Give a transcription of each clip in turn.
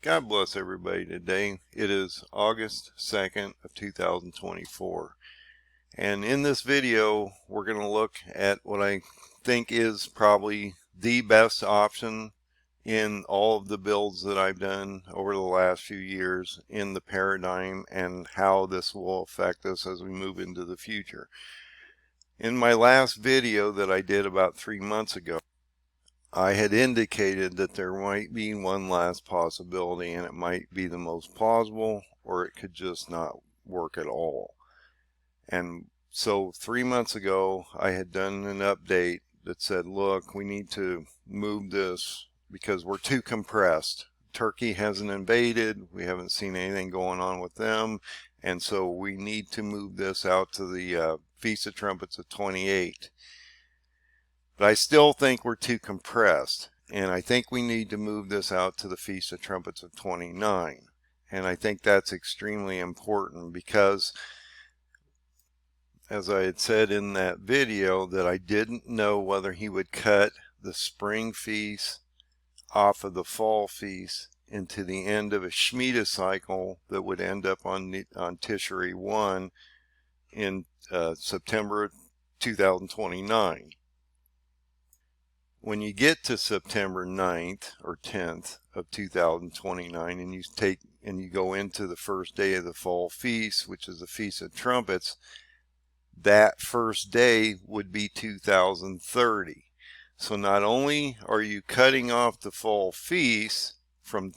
God bless everybody today. It is August 2nd of 2024. And in this video, we're going to look at what I think is probably the best option in all of the builds that I've done over the last few years in the paradigm and how this will affect us as we move into the future. In my last video that I did about 3 months ago, I had indicated that there might be one last possibility, and it might be the most plausible, or it could just not work at all. And so 3 months ago, I had done an update that said, look, we need to move this because we're too compressed. Turkey hasn't invaded. We haven't seen anything going on with them. And so we need to move this out to the Feast of Trumpets of 28. But I still think we're too compressed, and I think we need to move this out to the Feast of Trumpets of 29. And I think that's extremely important because, as I had said in that video, that I didn't know whether he would cut the spring feast off of the fall feast into the end of a Shemmitah cycle that would end up on Tishrei 1 in September 2029. When you get to September 9th or 10th of 2029 and you go into the first day of the fall feast, which is the Feast of Trumpets, that first day would be 2030. So not only are you cutting off the fall feast from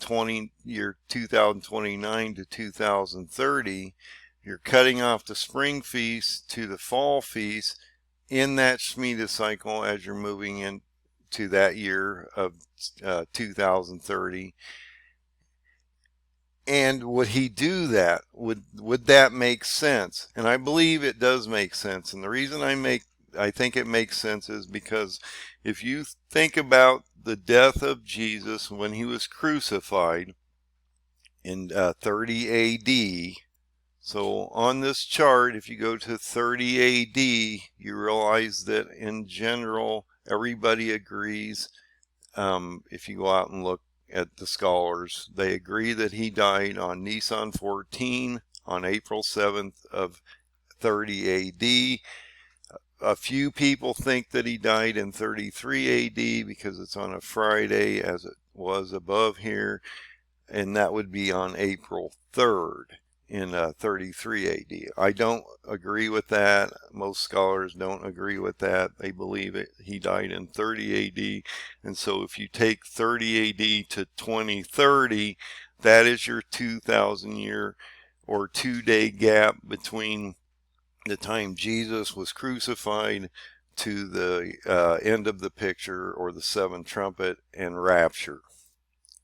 year 2029 to 2030, you're cutting off the spring feast to the fall feast in that Shemmitah cycle as you're moving in to that year of 2030. And would he do that? Would that make sense? And I believe it does make sense. And the reason I think it makes sense is because if you think about the death of Jesus when he was crucified in 30 AD, so on this chart, if you go to 30 AD, you realize that in general, everybody agrees, if you go out and look at the scholars, they agree that he died on Nisan 14 on April 7th of 30 AD. A few people think that he died in 33 AD because it's on a Friday, as it was above here, and that would be on April 3rd in 33 AD. I don't agree with that. Most scholars don't agree with that. They believe he died in 30 AD. And so if you take 30 AD to 2030, that is your 2,000 year or 2-day gap between the time Jesus was crucified to the end of the picture, or the seventh trumpet and rapture.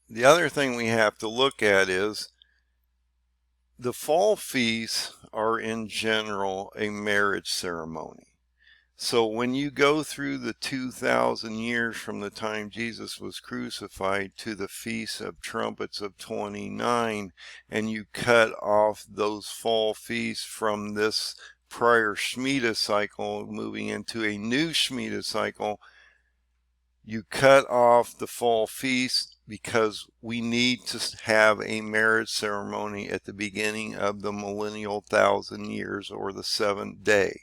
The other thing we have to look at is the fall feasts are in general a marriage ceremony. So when you go through the 2,000 years from the time Jesus was crucified to the Feast of Trumpets of 29, and you cut off those fall feasts from this prior Shemmitah cycle, moving into a new Shemmitah cycle, you cut off the fall feast because we need to have a marriage ceremony at the beginning of the millennial 1,000 years, or the seventh day.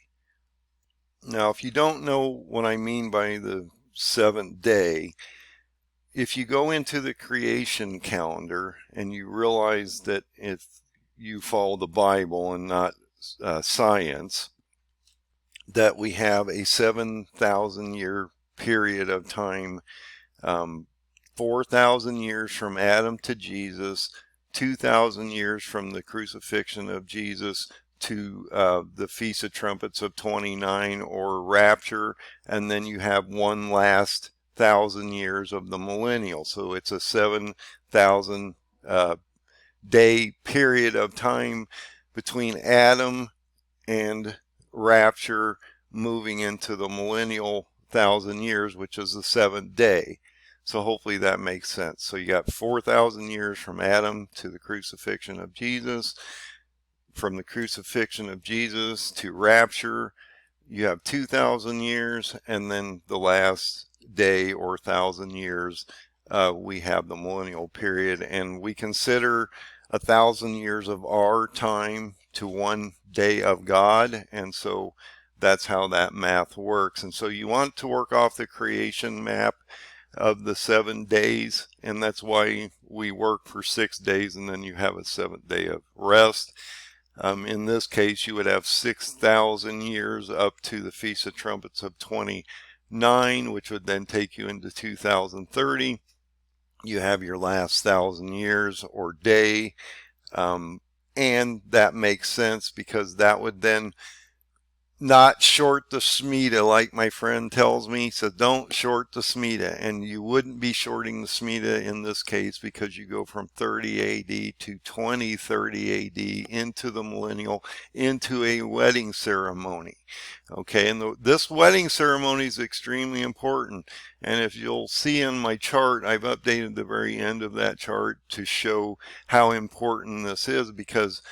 Now, if you don't know what I mean by the seventh day, if you go into the creation calendar and you realize that if you follow the Bible and not science, that we have a 7,000 year period of time, 4,000 years from Adam to Jesus, 2,000 years from the crucifixion of Jesus to the Feast of Trumpets of 29 or Rapture, and then you have one last 1,000 years of the millennial. So it's a 7,000 day period of time between Adam and Rapture, moving into the millennial 1,000 years, which is the seventh day. So hopefully that makes sense. So you got 4,000 years from Adam to the crucifixion of Jesus. From the crucifixion of Jesus to Rapture, you have 2,000 years, and then the last day or 1,000 years we have the millennial period, and we consider 1,000 years of our time to 1 day of God, and so that's how that math works. And so you want to work off the creation map of the 7 days, and that's why we work for 6 days, and then you have a 7th day of rest. In this case, you would have 6,000 years up to the Feast of Trumpets of 29, which would then take you into 2030. You have your last 1,000 years or day, and that makes sense because that would then not short the Shemitah, like my friend tells me. So don't short the Shemitah, and you wouldn't be shorting the Shemitah in this case because you go from 30 AD to 2030 AD into the millennial, into a wedding ceremony. Okay, and this wedding ceremony is extremely important, and if you'll see in my chart, I've updated the very end of that chart to show how important this is, because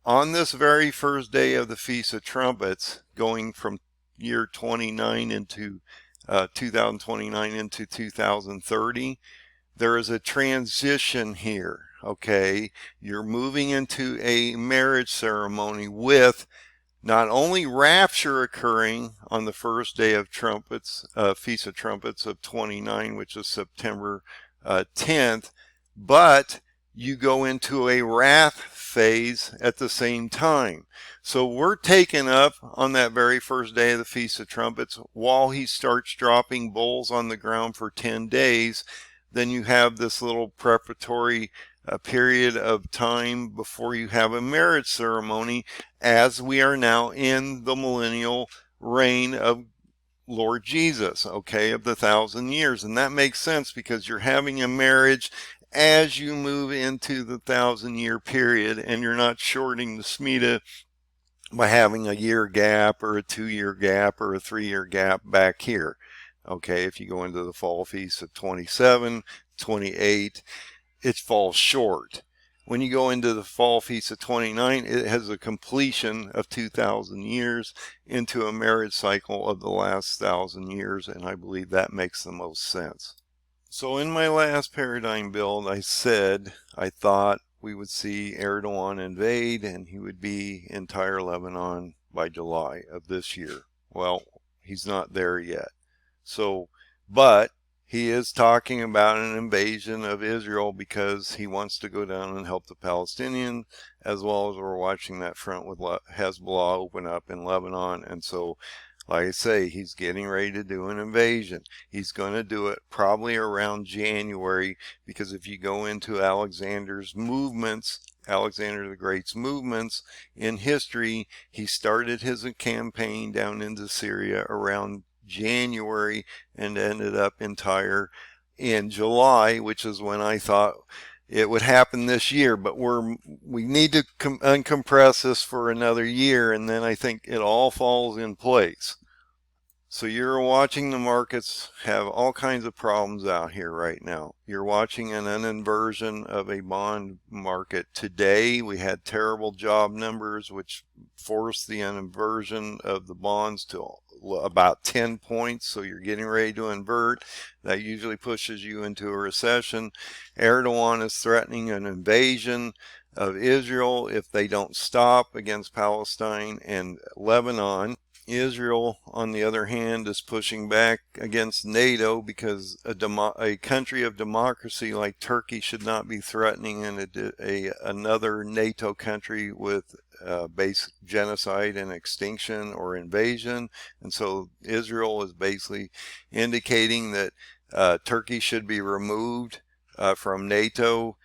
on this very first day of the Feast of Trumpets, going from year 29 into 2029 into 2030, there is a transition here. Okay, you're moving into a marriage ceremony with not only rapture occurring on the first day of trumpets, Feast of Trumpets of 29, which is September 10th, but you go into a wrath phase at the same time. So we're taken up on that very first day of the Feast of Trumpets while he starts dropping bowls on the ground for 10 days. Then you have this little preparatory period of time before you have a marriage ceremony, as we are now in the millennial reign of Lord Jesus, okay, of the 1,000 years. And that makes sense because you're having a marriage as you move into the 1,000-year period, and you're not shorting the Shemitah by having a year gap or a 2-year gap or a 3-year gap back here. Okay, if you go into the fall feast of 27, 28, it falls short. When you go into the fall feast of 29, it has a completion of 2,000 years into a marriage cycle of the last 1,000 years, and I believe that makes the most sense. So in my last paradigm build, I said I thought we would see Erdogan invade and he would be in Tyre, Lebanon by July of this year. Well, he's not there yet. So, but he is talking about an invasion of Israel because he wants to go down and help the Palestinians, as well as we're watching that front with Hezbollah open up in Lebanon. And so, like I say, he's getting ready to do an invasion. He's going to do it probably around January, because if you go into Alexander's movements, Alexander the Great's movements in history, he started his campaign down into Syria around January and ended up in Tyre in July, which is when I thought it would happen this year. But we need to uncompress this for another year, and then I think it all falls in place. So you're watching the markets have all kinds of problems out here right now. You're watching an inversion of a bond market. Today we had terrible job numbers, which forced the inversion of the bonds to about 10 points. So you're getting ready to invert. That usually pushes you into a recession. Erdogan is threatening an invasion of Israel if they don't stop against Palestine and Lebanon. Israel, on the other hand, is pushing back against NATO because a country of democracy like Turkey should not be threatening another NATO country with basic genocide and extinction or invasion. And so Israel is basically indicating that Turkey should be removed from NATO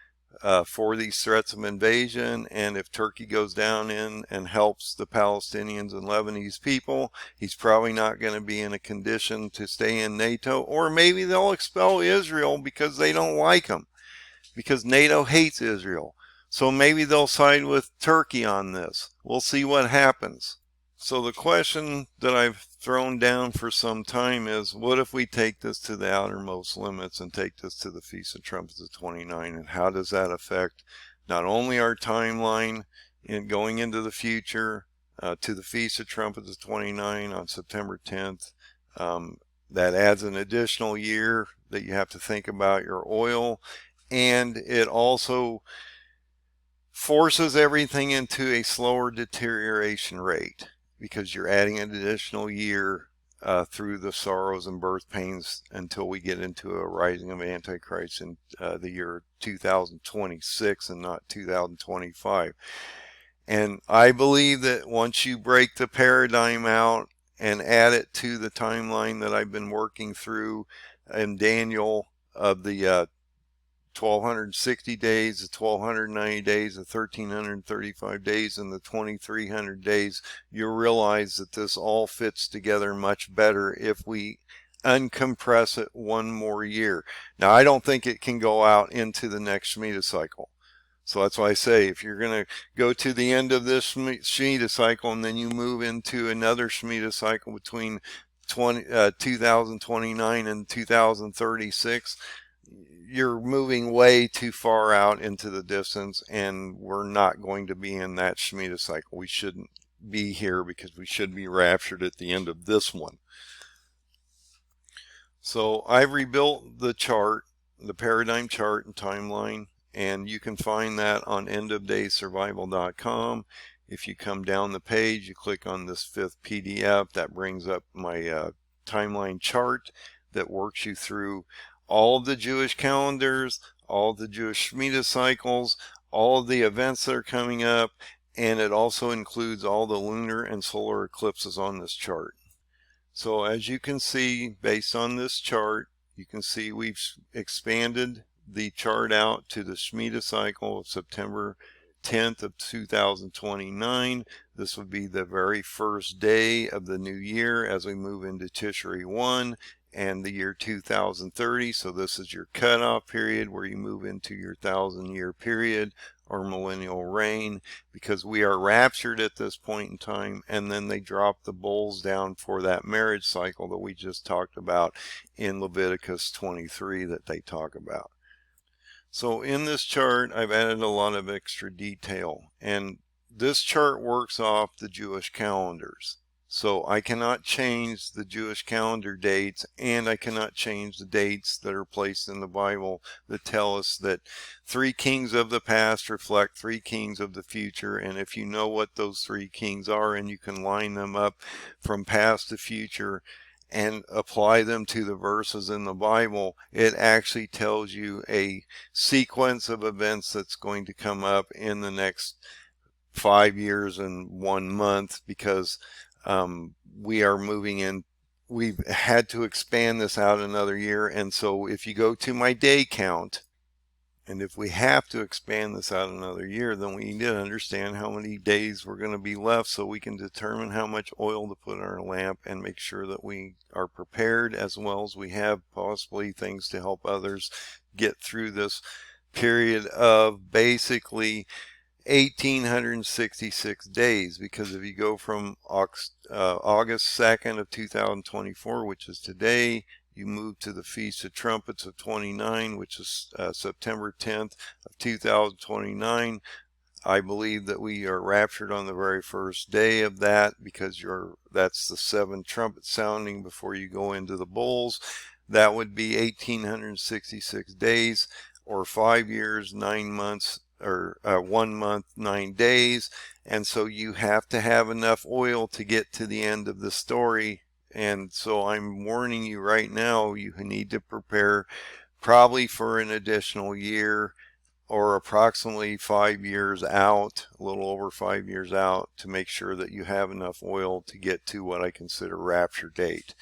for these threats of invasion. And if Turkey goes down in and helps the Palestinians and Lebanese people, he's probably not going to be in a condition to stay in NATO. Or maybe they'll expel Israel because they don't like him, because NATO hates Israel. So maybe they'll side with Turkey on this. We'll see what happens. So the question that I've thrown down for some time is, what if we take this to the outermost limits and take this to the Feast of Trumpets of 29? And how does that affect not only our timeline in going into the future to the Feast of Trumpets of 29 on September 10th? That adds an additional year that you have to think about your oil, and it also forces everything into a slower deterioration rate because you're adding an additional year through the sorrows and birth pains until we get into a rising of Antichrist in the year 2026 and not 2025. And I believe that once you break the paradigm out and add it to the timeline that I've been working through in Daniel of the 1260 days, the 1290 days, the 1335 days, and the 2300 days, you'll realize that this all fits together much better if we uncompress it one more year. Now, I don't think it can go out into the next Shemmitah cycle. So that's why I say if you're going to go to the end of this Shemmitah cycle and then you move into another Shemmitah cycle between 2029 and 2036, you're moving way too far out into the distance, and we're not going to be in that Shemmitah cycle. We shouldn't be here because we should be raptured at the end of this one. So I've rebuilt the chart, the paradigm chart and timeline, and you can find that on endofdaysurvival.com. If you come down the page, you click on this 5th PDF, that brings up my timeline chart that works you through all of the Jewish calendars, all of the Jewish Shemmitah cycles, all of the events that are coming up, and it also includes all the lunar and solar eclipses on this chart. So as you can see, based on this chart, you can see we've expanded the chart out to the Shemmitah cycle of September 10th of 2029. This would be the very first day of the new year as we move into Tishrei 1 and the year 2030. So this is your cutoff period where you move into your 1,000-year period or millennial reign, because we are raptured at this point in time, and then they drop the bowls down for that marriage cycle that we just talked about in Leviticus 23 that they talk about. So in this chart, I've added a lot of extra detail, and this chart works off the Jewish calendars. So I cannot change the Jewish calendar dates, and I cannot change the dates that are placed in the Bible that tell us that 3 kings of the past reflect 3 kings of the future. And if you know what those 3 kings are and you can line them up from past to future and apply them to the verses in the Bible, it actually tells you a sequence of events that's going to come up in the next 5 years and 1 month, because we are moving in. We've had to expand this out another year, and so if you go to my day count, and if we have to expand this out another year, then we need to understand how many days we're going to be left so we can determine how much oil to put in our lamp and make sure that we are prepared, as well as we have possibly things to help others get through this period of basically 1,866 days. Because if you go from August 2nd of 2024, which is today, you move to the Feast of Trumpets of 29, which is September 10th of 2029. I believe that we are raptured on the very first day of that, because that's the 7 trumpets sounding before you go into the bowls. That would be 1,866 days, or 5 years, 9 months, or 1 month, 9 days. And so you have to have enough oil to get to the end of the story. And so I'm warning you right now, you need to prepare probably for an additional year, or approximately 5 years out, a little over 5 years out, to make sure that you have enough oil to get to what I consider rapture date.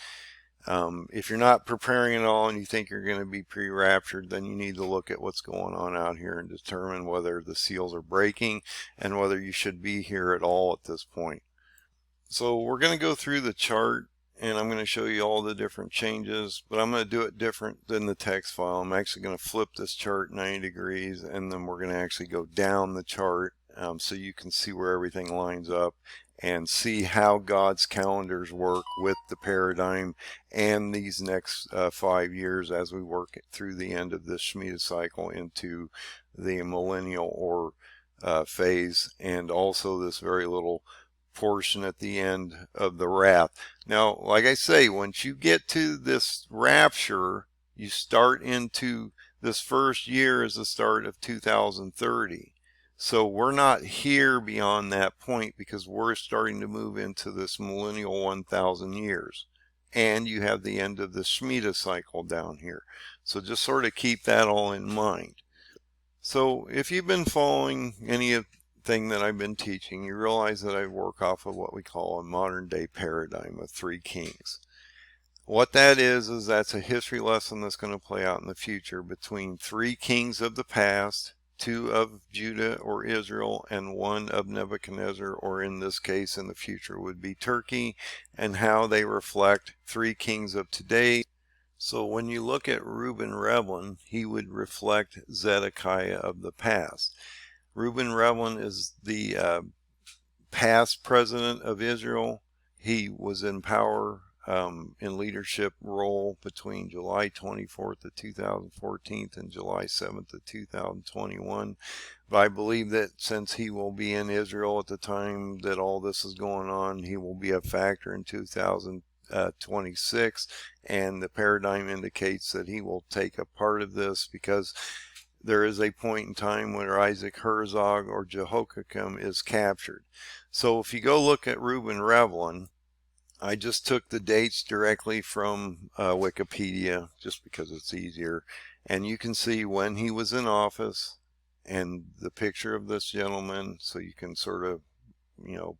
If you're not preparing at all and you think you're going to be pre-raptured, then you need to look at what's going on out here and determine whether the seals are breaking and whether you should be here at all at this point. So we're going to go through the chart, and I'm going to show you all the different changes, but I'm going to do it different than the text file. I'm actually going to flip this chart 90 degrees, and then we're going to actually go down the chart so you can see where everything lines up and see how God's calendars work with the paradigm and these next 5 years as we work through the end of this Shemmitah cycle into the millennial or phase, and also this very little portion at the end of the wrath. Now, like I say, once you get to this rapture, You start into this first year as the start of 2030. So we're not here beyond that point because we're starting to move into this millennial 1,000 years. And you have the end of the Shemmitah cycle down here. So just sort of keep that all in mind. So if you've been following anything that I've been teaching, you realize that I work off of what we call a modern day paradigm of three kings. What that is that's a history lesson that's going to play out in the future between three kings of the past, two of Judah or Israel, and one of Nebuchadnezzar, or in this case in the future would be Turkey, and how they reflect three kings of today. So when you look at Reuben Revlin, he would reflect Zedekiah of the past. Reuben Revlin is the past president of Israel. He was in power in leadership role between July 24th of 2014 and July 7th of 2021. But I believe that since he will be in Israel at the time that all this is going on, he will be a factor in 2026, and the paradigm indicates that he will take a part of this because there is a point in time where Isaac Herzog or Jehoiakim is captured. So if you go look at Reuben Revlin, I just took the dates directly from Wikipedia just because it's easier, and you can see when he was in office and the picture of this gentleman, so you can sort of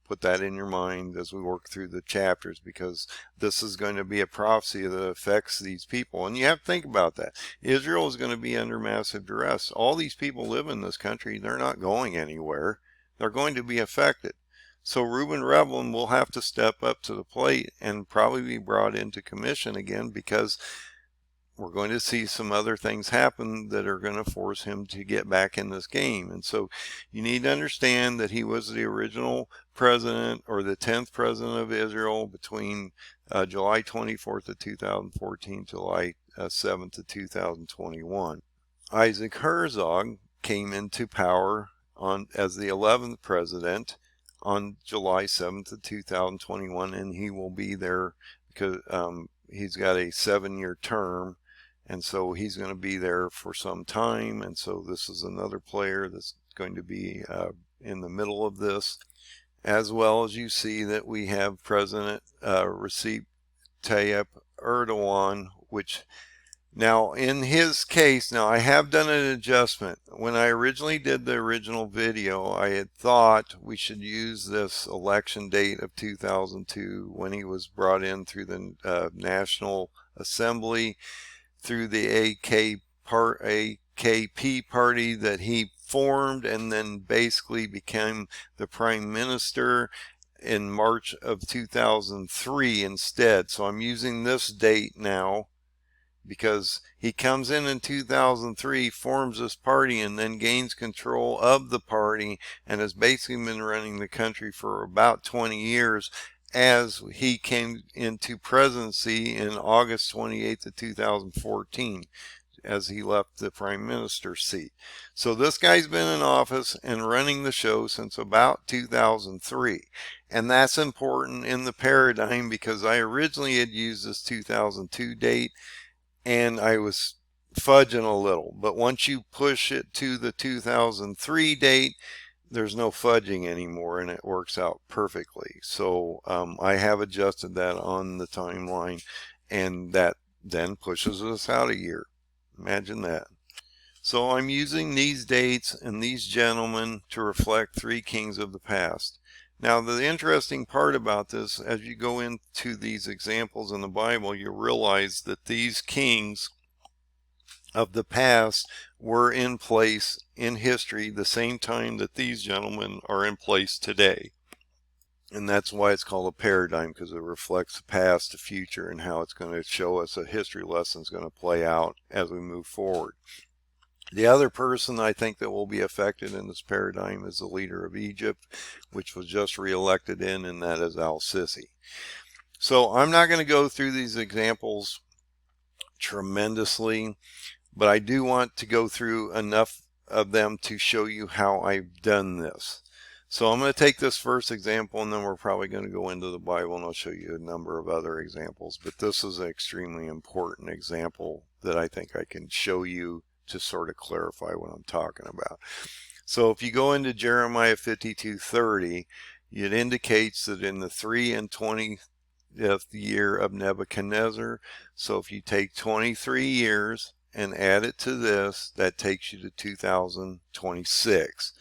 put that in your mind as we work through the chapters, because this is going to be a prophecy that affects these people. And you have to think about that. Israel is going to be under massive duress. All these people live in this country. They're not going anywhere. They're going to be affected. So Reuben Revlin will have to step up to the plate and probably be brought into commission again, because we're going to see some other things happen that are going to force him to get back in this game. And so you need to understand that he was the original president, or the 10th president of Israel, between July 24th of 2014, July 7th of 2021. Isaac Herzog came into power as the 11th president on July 7th of 2021, and he will be there because he's got a 7-year term, and so he's going to be there for some time. And so this is another player that's going to be in the middle of this, as well as you see that we have President Recep Tayyip Erdogan, which now in his case, now I have done an adjustment. When I originally did the original video, I had thought we should use this election date of 2002 when he was brought in through the National Assembly, through the AKP party that he formed, and then basically became the prime minister in March of 2003 instead. So I'm using this date now because he comes in 2003, forms this party, and then gains control of the party, and has basically been running the country for about 20 years, as he came into presidency in August 28th of 2014, as he left the prime minister's seat. So this guy's been in office and running the show since about 2003. And that's important in the paradigm, because I originally had used this 2002 date, and I was fudging a little. But once you push it to the 2003 date, there's no fudging anymore, and it works out perfectly. So I have adjusted that on the timeline, and that then pushes us out a year. Imagine that. So I'm using these dates and these gentlemen to reflect three kings of the past. Now, the interesting part about this, as you go into these examples in the Bible, you realize that these kings of the past were in place in history the same time that these gentlemen are in place today. And that's why it's called a paradigm, because it reflects the past, the future, and how it's going to show us a history lesson is going to play out as we move forward. The other person I think that will be affected in this paradigm is the leader of Egypt, which was just reelected and that is Al-Sisi. So I'm not going to go through these examples tremendously, but I do want to go through enough of them to show you how I've done this. So I'm going to take this first example, and then we're probably going to go into the Bible, and I'll show you a number of other examples. But this is an extremely important example that I think I can show you to sort of clarify what I'm talking about. So if you go into Jeremiah 52:30, it indicates that in the 3 and 20th year of Nebuchadnezzar, so if you take 23 years and add it to this, that takes you to 2026.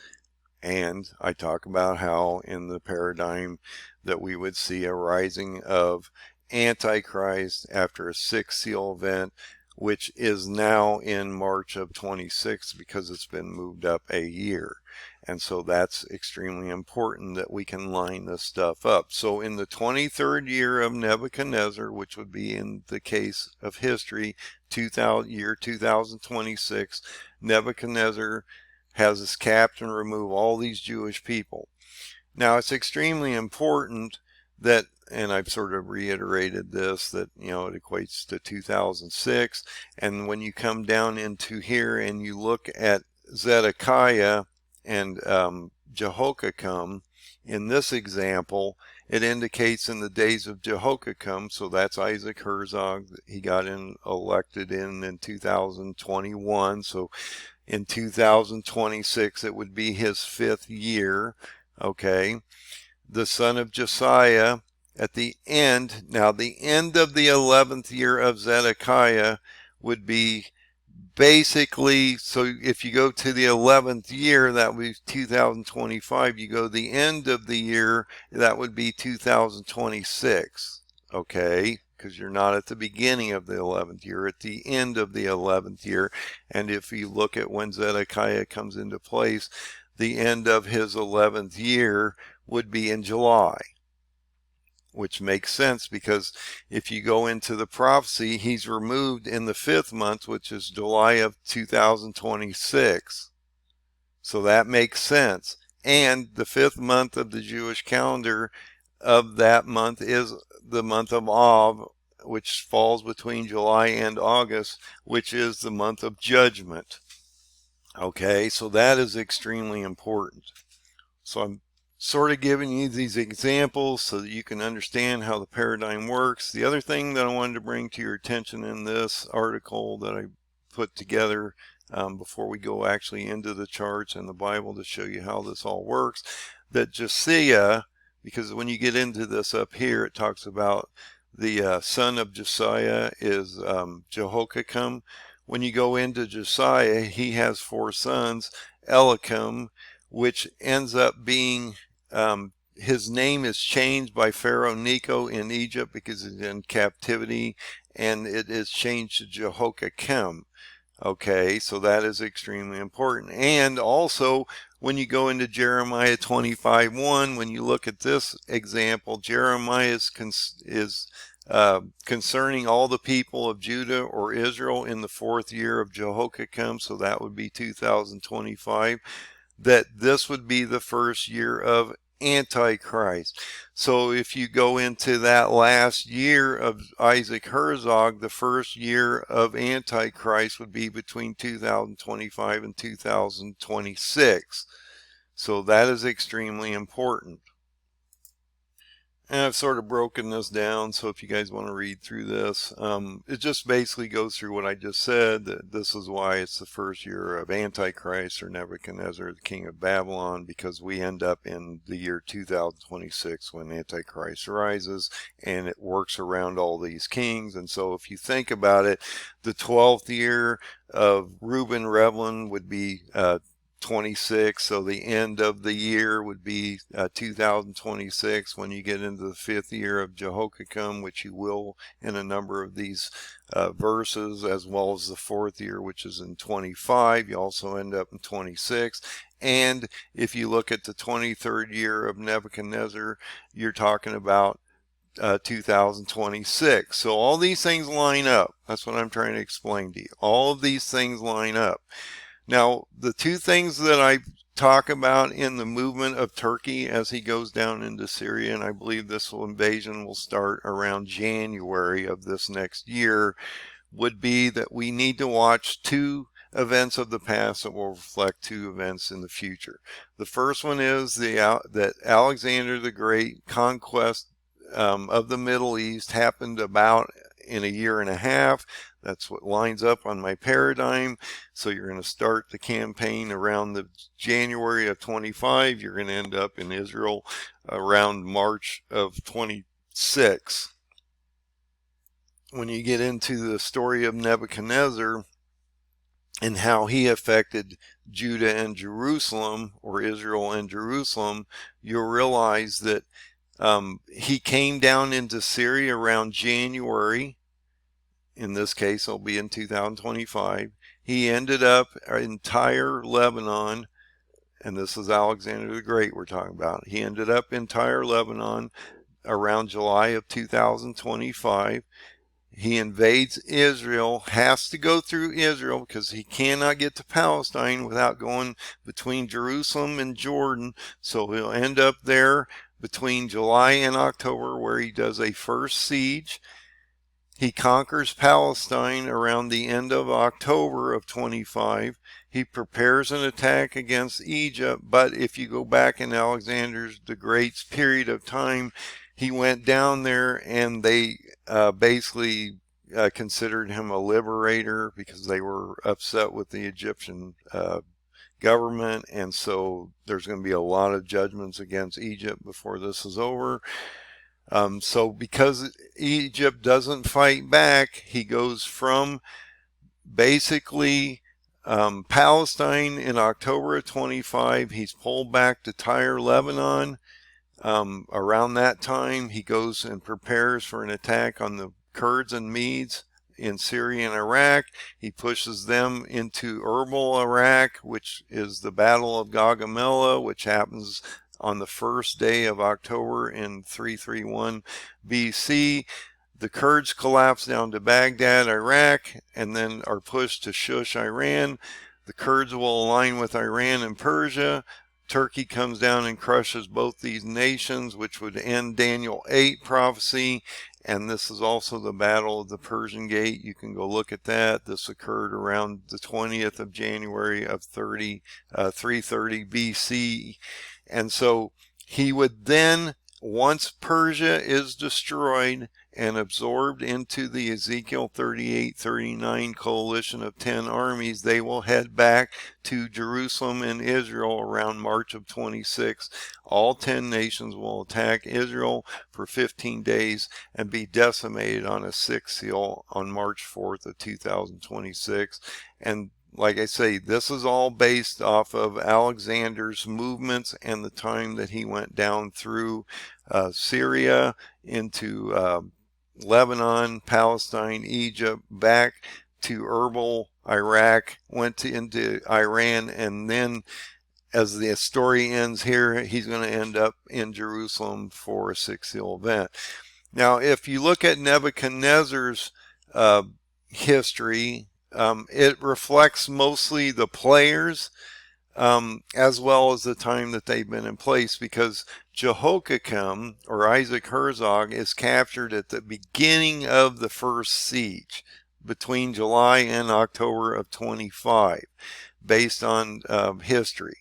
And I talk about how in the paradigm that we would see a rising of Antichrist after a sixth seal event, which is now in March of 26 because it's been moved up a year. And so that's extremely important that we can line this stuff up. So in the 23rd year of Nebuchadnezzar, which would be in the case of history, year 2026, Nebuchadnezzar has his captain remove all these Jewish people. Now, it's extremely important that, and I've sort of reiterated this, that, it equates to 2006. And when you come down into here and you look at Zedekiah and Jehoiakim, in this example, it indicates in the days of Jehoiakim, so that's Isaac Herzog. He got elected in 2021. So in 2026, it would be his 5th year. Okay. The son of Josiah at the end. Now, the end of the 11th year of Zedekiah would be basically, so if you go to the 11th year, that would be 2025. You go to the end of the year, that would be 2026. Okay, because you're not at the beginning of the 11th year, at the end of the 11th year. And if you look at when Zedekiah comes into place, the end of his 11th year would be in July, which makes sense because if you go into the prophecy, he's removed in the 5th month, which is July of 2026. So that makes sense. And the 5th month of the Jewish calendar of that month is the month of Av, which falls between July and August, which is the month of judgment. Okay, so that is extremely important. So I'm sort of giving you these examples so that you can understand how the paradigm works. The other thing that I wanted to bring to your attention in this article that I put together before we go actually into the charts and the Bible to show you how this all works, that Josiah, because when you get into this up here, it talks about the son of Josiah is Jehoiakim. When you go into Josiah, he has 4 sons, Eliakim, which ends up being, his name is changed by Pharaoh Necho in Egypt because he's in captivity, and it is changed to Jehoiakim. Okay, so that is extremely important. And also, when you go into Jeremiah 25:1, when you look at this example, Jeremiah is concerning all the people of Judah or Israel in the 4th year of Jehoiakim, so that would be 2025, that this would be the 1st year of Antichrist. So if you go into that last year of Isaac Herzog, the 1st year of Antichrist would be between 2025 and 2026. So that is extremely important. And I've sort of broken this down, so if you guys want to read through this, it just basically goes through what I just said, that this is why it's the 1st year of Antichrist or Nebuchadnezzar, the king of Babylon, because we end up in the year 2026 when Antichrist rises, and it works around all these kings. And so if you think about it, the 12th year of Reuben Revlin would be 26, so the end of the year would be 2026. When you get into the 5th year of Jehoiakim, which you will in a number of these verses, as well as the 4th year, which is in 25, you also end up in 26. And if you look at the 23rd year of Nebuchadnezzar, you're talking about 2026. So all these things line up. That's what I'm trying to explain to you. All of these things line up. Now, the 2 things that I talk about in the movement of Turkey as he goes down into Syria, and I believe this invasion will start around January of this next year, would be that we need to watch 2 events of the past that will reflect 2 events in the future. The first one is that Alexander the Great conquest of the Middle East happened about in a year and a half. That's what lines up on my paradigm. So you're going to start the campaign around the January of 25. You're going to end up in Israel around March of 26. When you get into the story of Nebuchadnezzar and how he affected Judah and Jerusalem, or Israel and Jerusalem, you'll realize that he came down into Syria around January. In this case, it'll be in 2025. He ended up entire Lebanon, and this is Alexander the Great we're talking about. He ended up entire Lebanon around July of 2025. He invades Israel, has to go through Israel because he cannot get to Palestine without going between Jerusalem and Jordan. So he'll end up there between July and October, where he does a first siege. He conquers Palestine around the end of October of 25. He prepares an attack against Egypt, but if you go back in Alexander the Great's period of time, he went down there and they basically considered him a liberator because they were upset with the Egyptian government, and so there's going to be a lot of judgments against Egypt before this is over. So because Egypt doesn't fight back, he goes from basically Palestine in October of 25. He's pulled back to Tyre, Lebanon. Around that time, he goes and prepares for an attack on the Kurds and Medes in Syria and Iraq. He pushes them into Erbil, Iraq, which is the Battle of Gaugamela, which happens on the first day of October in 331 BC. The Kurds collapse down to Baghdad, Iraq, and then are pushed to Shush, Iran. The Kurds will align with Iran and Persia. Turkey comes down and crushes both these nations, which would end Daniel 8 prophecy. And this is also the Battle of the Persian Gate. You can go look at that. This occurred around the 20th of January of 330 BC. And so he would then, once Persia is destroyed and absorbed into the Ezekiel 38-39 coalition of 10 armies, they will head back to Jerusalem and Israel around March of 26. All 10 nations will attack Israel for 15 days and be decimated on a sixth seal on March 4th of 2026. And like I say, this is all based off of Alexander's movements and the time that he went down through Syria into Lebanon, Palestine, Egypt, back to Erbil, Iraq, went into Iran, and then as the story ends here, he's going to end up in Jerusalem for a sixth seal event. Now, if you look at Nebuchadnezzar's history, it reflects mostly the players as well as the time that they've been in place, because Jehoiakim, or Isaac Herzog, is captured at the beginning of the first siege between July and October of 25, based on history.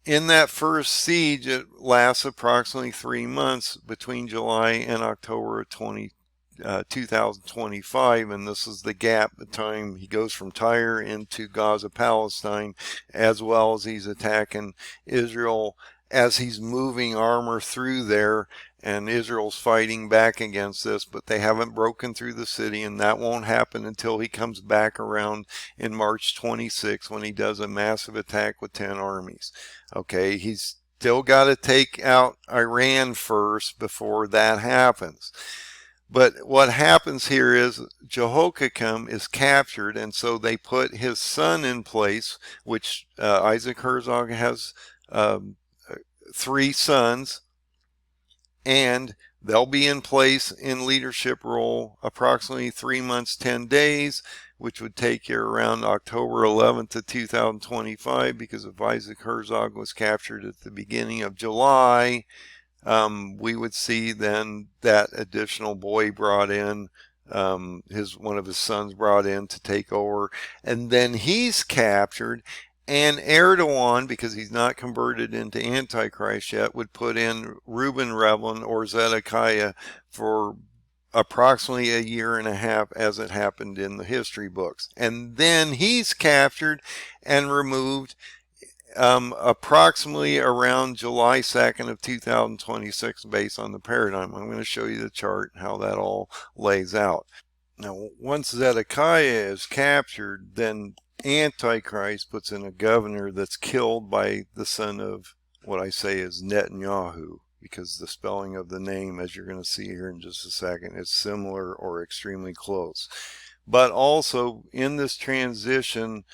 In that first siege, it lasts approximately 3 months between July and October of 2025, and this is the gap the time he goes from Tyre into Gaza, Palestine, as well as he's attacking Israel as he's moving armor through there, and Israel's fighting back against this, but they haven't broken through the city, and that won't happen until he comes back around in March 26 when he does a massive attack with 10 armies. Okay, he's still got to take out Iran first before that happens. But what happens here is Jehoiakim is captured, and so they put his son in place, which Isaac Herzog has 3 sons, and they'll be in place in leadership role approximately 3 months, 10 days, which would take you around October 11th of 2025, because if Isaac Herzog was captured at the beginning of July, we would see then that additional boy brought in, one of his sons brought in to take over, and then he's captured, and Erdogan, because he's not converted into Antichrist yet, would put in Reuben Revlin or Zedekiah for approximately a year and a half as it happened in the history books. And then he's captured and removed approximately around July 2nd of 2026 based on the paradigm. I'm going to show you the chart and how that all lays out. Now, once Zedekiah is captured, then Antichrist puts in a governor that's killed by the son of what I say is Netanyahu, because the spelling of the name, as you're going to see here in just a second, is similar or extremely close. But also in this transition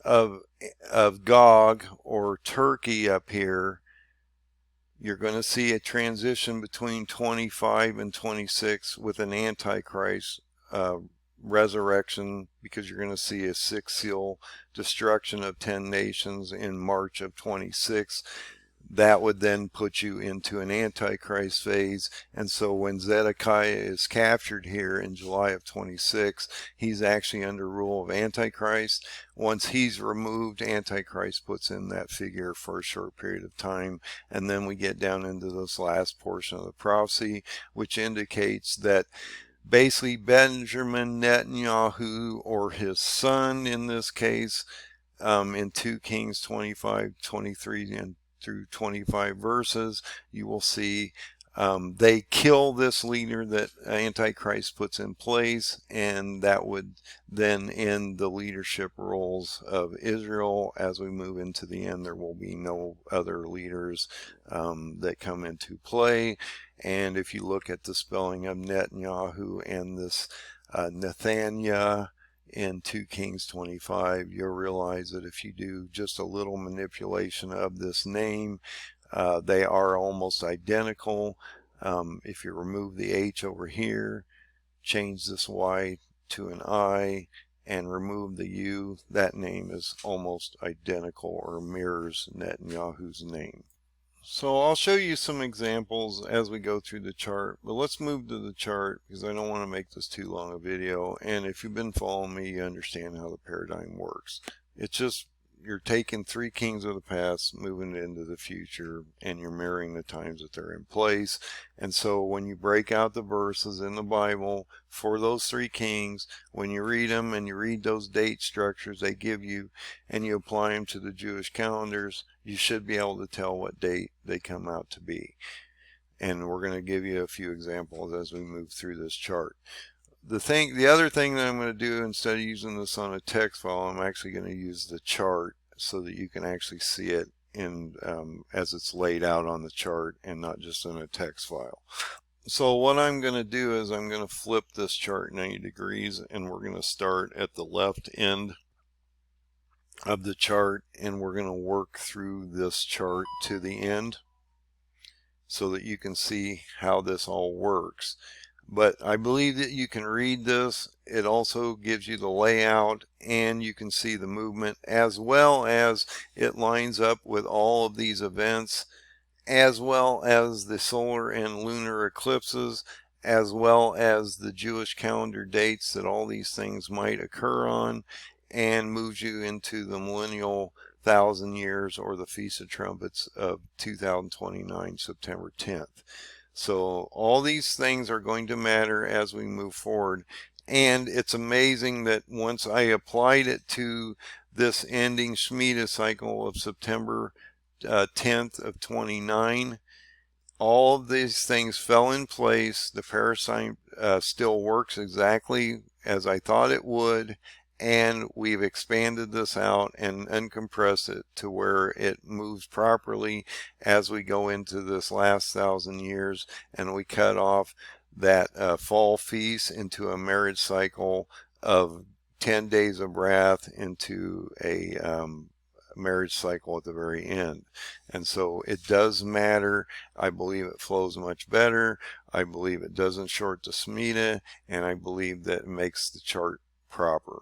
of Gog or Turkey up here, you're going to see a transition between 25 and 26 with an Antichrist resurrection, because you're going to see a 6-seal destruction of 10 nations in March of 26. That would then put you into an Antichrist phase. And so when Zedekiah is captured here in July of 26, he's actually under rule of Antichrist. Once he's removed, Antichrist puts in that figure for a short period of time. And then we get down into this last portion of the prophecy, which indicates that basically Benjamin Netanyahu, or his son in this case, in 2 Kings 25, 23, and through 25 verses, you will see they kill this leader that Antichrist puts in place, and that would then end the leadership roles of Israel. As we move into the end, there will be no other leaders that come into play. And if you look at the spelling of Netanyahu and this Nathaniah in 2 Kings 25, you'll realize that if you do just a little manipulation of this name, they are almost identical. If you remove the H over here, change this Y to an I, and remove the U, that name is almost identical or mirrors Netanyahu's name. So I'll show you some examples as we go through the chart, but let's move to the chart because I don't want to make this too long a video. And if you've been following me, you understand how the paradigm works. It's just you're taking 3 kings of the past, moving it into the future, and you're mirroring the times that they're in place. And so when you break out the verses in the Bible for those 3 kings, when you read them and you read those date structures they give you and you apply them to the Jewish calendars, you should be able to tell what date they come out to be. And we're going to give you a few examples as we move through this chart. The other thing that I'm going to do, instead of using this on a text file, I'm actually going to use the chart so that you can actually see it in as it's laid out on the chart and not just in a text file. So what I'm going to do is I'm going to flip this chart 90 degrees, and we're going to start at the left end of the chart, and we're going to work through this chart to the end so that you can see how this all works. But I believe that you can read this. It also gives you the layout, and you can see the movement, as well as it lines up with all of these events, as well as the solar and lunar eclipses, as well as the Jewish calendar dates that all these things might occur on, and moves you into the millennial 1,000 years, or the Feast of Trumpets of 2029, September 10th. So all these things are going to matter as we move forward. And it's amazing that once I applied it to this ending Shemmitah cycle of September 10th of 29, all of these things fell in place. The parasite still works exactly as I thought it would. And we've expanded this out and uncompressed it to where it moves properly as we go into this last 1,000 years, and we cut off that fall feast into a marriage cycle of 10 days of wrath into a marriage cycle at the very end. And so it does matter. I believe it flows much better. I believe it doesn't short the Shemmitah, and I believe that it makes the chart proper.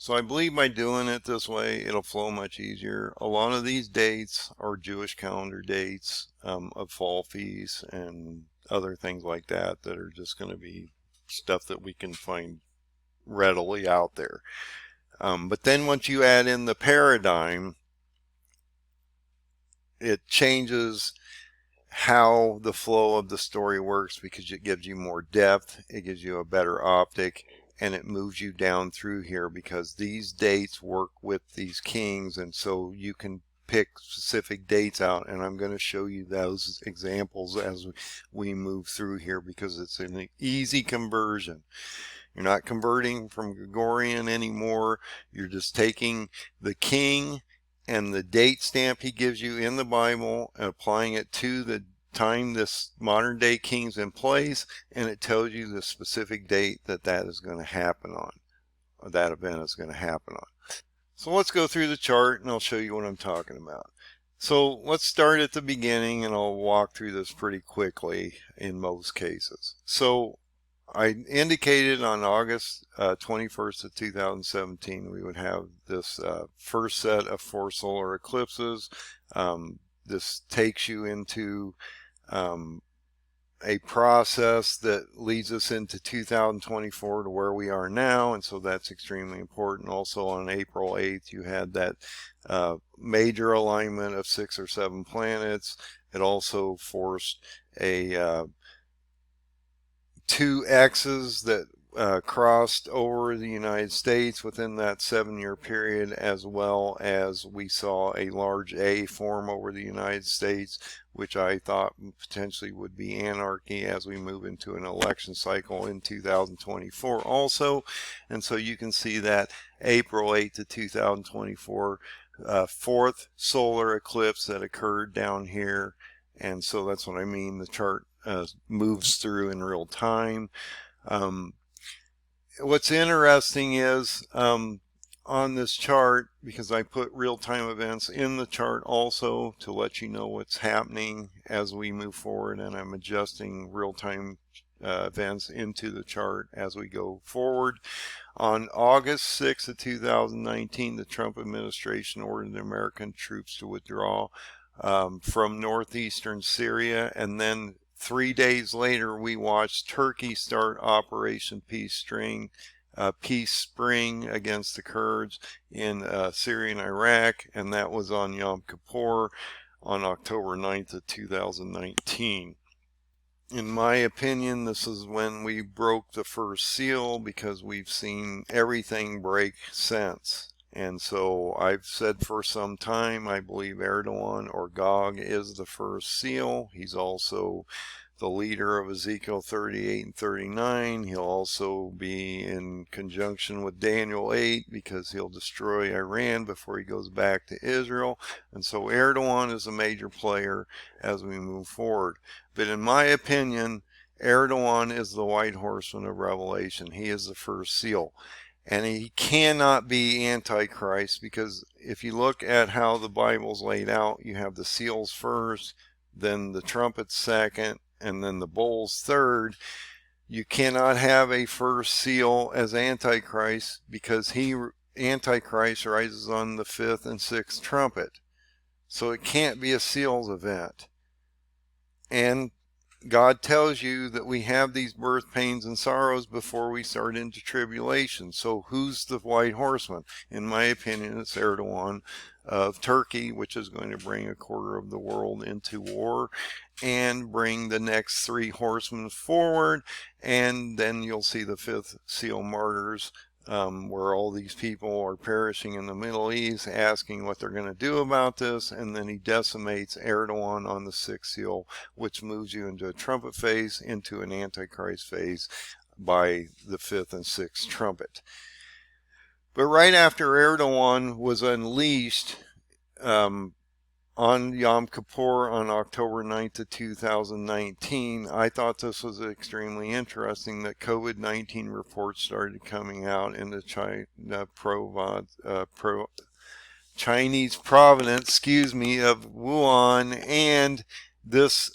So I believe by doing it this way, it'll flow much easier. A lot of these dates are Jewish calendar dates of fall feasts and other things like that that are just going to be stuff that we can find readily out there. But then once you add in the paradigm, it changes how the flow of the story works, because it gives you more depth, it gives you a better optic, and it moves you down through here because these dates work with these kings, and so you can pick specific dates out, and I'm going to show you those examples as we move through here because it's an easy conversion. You're not converting from Gregorian anymore. You're just taking the king and the date stamp he gives you in the Bible and applying it to the time this modern day king's in place, and it tells you the specific date that that is going to happen on, or that event is going to happen on. So let's go through the chart and I'll show you what I'm talking about. So let's start at the beginning, and I'll walk through this pretty quickly in most cases. So I indicated on August 21st of 2017 we would have this first set of 4 solar eclipses. This takes you into a process that leads us into 2024 to where we are now, and so that's extremely important. Also on April 8th you had that major alignment of 6 or 7 planets. It also forced a 2 X's that crossed over the United States within that 7-year period, as well as we saw a large A form over the United States, which I thought potentially would be anarchy as we move into an election cycle in 2024 also. And so you can see that April 8th of 2024 4th solar eclipse that occurred down here, and so that's what I mean. The chart moves through in real time. What's interesting is on this chart, because I put real-time events in the chart also to let you know what's happening as we move forward, and I'm adjusting real-time events into the chart as we go forward. On August 6th of 2019, the Trump administration ordered the American troops to withdraw from northeastern Syria, and then 3 days later we watched Turkey start Operation Peace Spring against the Kurds in Syria and Iraq, and that was on Yom Kippur on October 9th of 2019. In my opinion, this is when we broke the first seal, because we've seen everything break since. And so I've said for some time, I believe Erdogan or Gog is the first seal. He's also the leader of Ezekiel 38 and 39. He'll also be in conjunction with Daniel 8, because he'll destroy Iran before he goes back to Israel. And so Erdogan is a major player as we move forward. But in my opinion, Erdogan is the white horseman of Revelation. He is the first seal. And he cannot be Antichrist, because if you look at how the Bible's laid out, you have the seals first, then the trumpets second, and then the bowls third. You cannot have a first seal as Antichrist, because Antichrist rises on the 5th and 6th trumpet. So it can't be a seals event. And God tells you that we have these birth pains and sorrows before we start into tribulation. So who's the white horseman? In my opinion, it's Erdogan of Turkey, which is going to bring 1/4 of the world into war and bring the next 3 horsemen forward. And then you'll see the 5th seal martyrs, where all these people are perishing in the Middle East, asking what they're going to do about this. And then he decimates Erdogan on the 6th seal, which moves you into a trumpet phase, into an Antichrist phase by the 5th and 6th trumpet. But right after Erdogan was unleashed on Yom Kippur on October 9th of 2019, I thought this was extremely interesting that COVID-19 reports started coming out in the Chinese province, of Wuhan, and this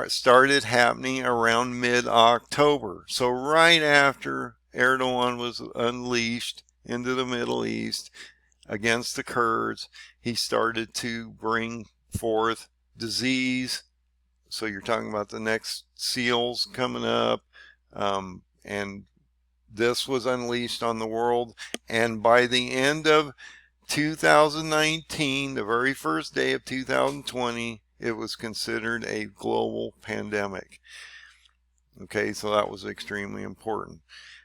started happening around mid-October. So right after Erdogan was unleashed into the Middle East against the Kurds, he started to bring forth disease. So you're talking about the next seals coming up, and this was unleashed on the world. And by the end of 2019, the very first day of 2020, it was considered a global pandemic. Okay, so that was extremely important.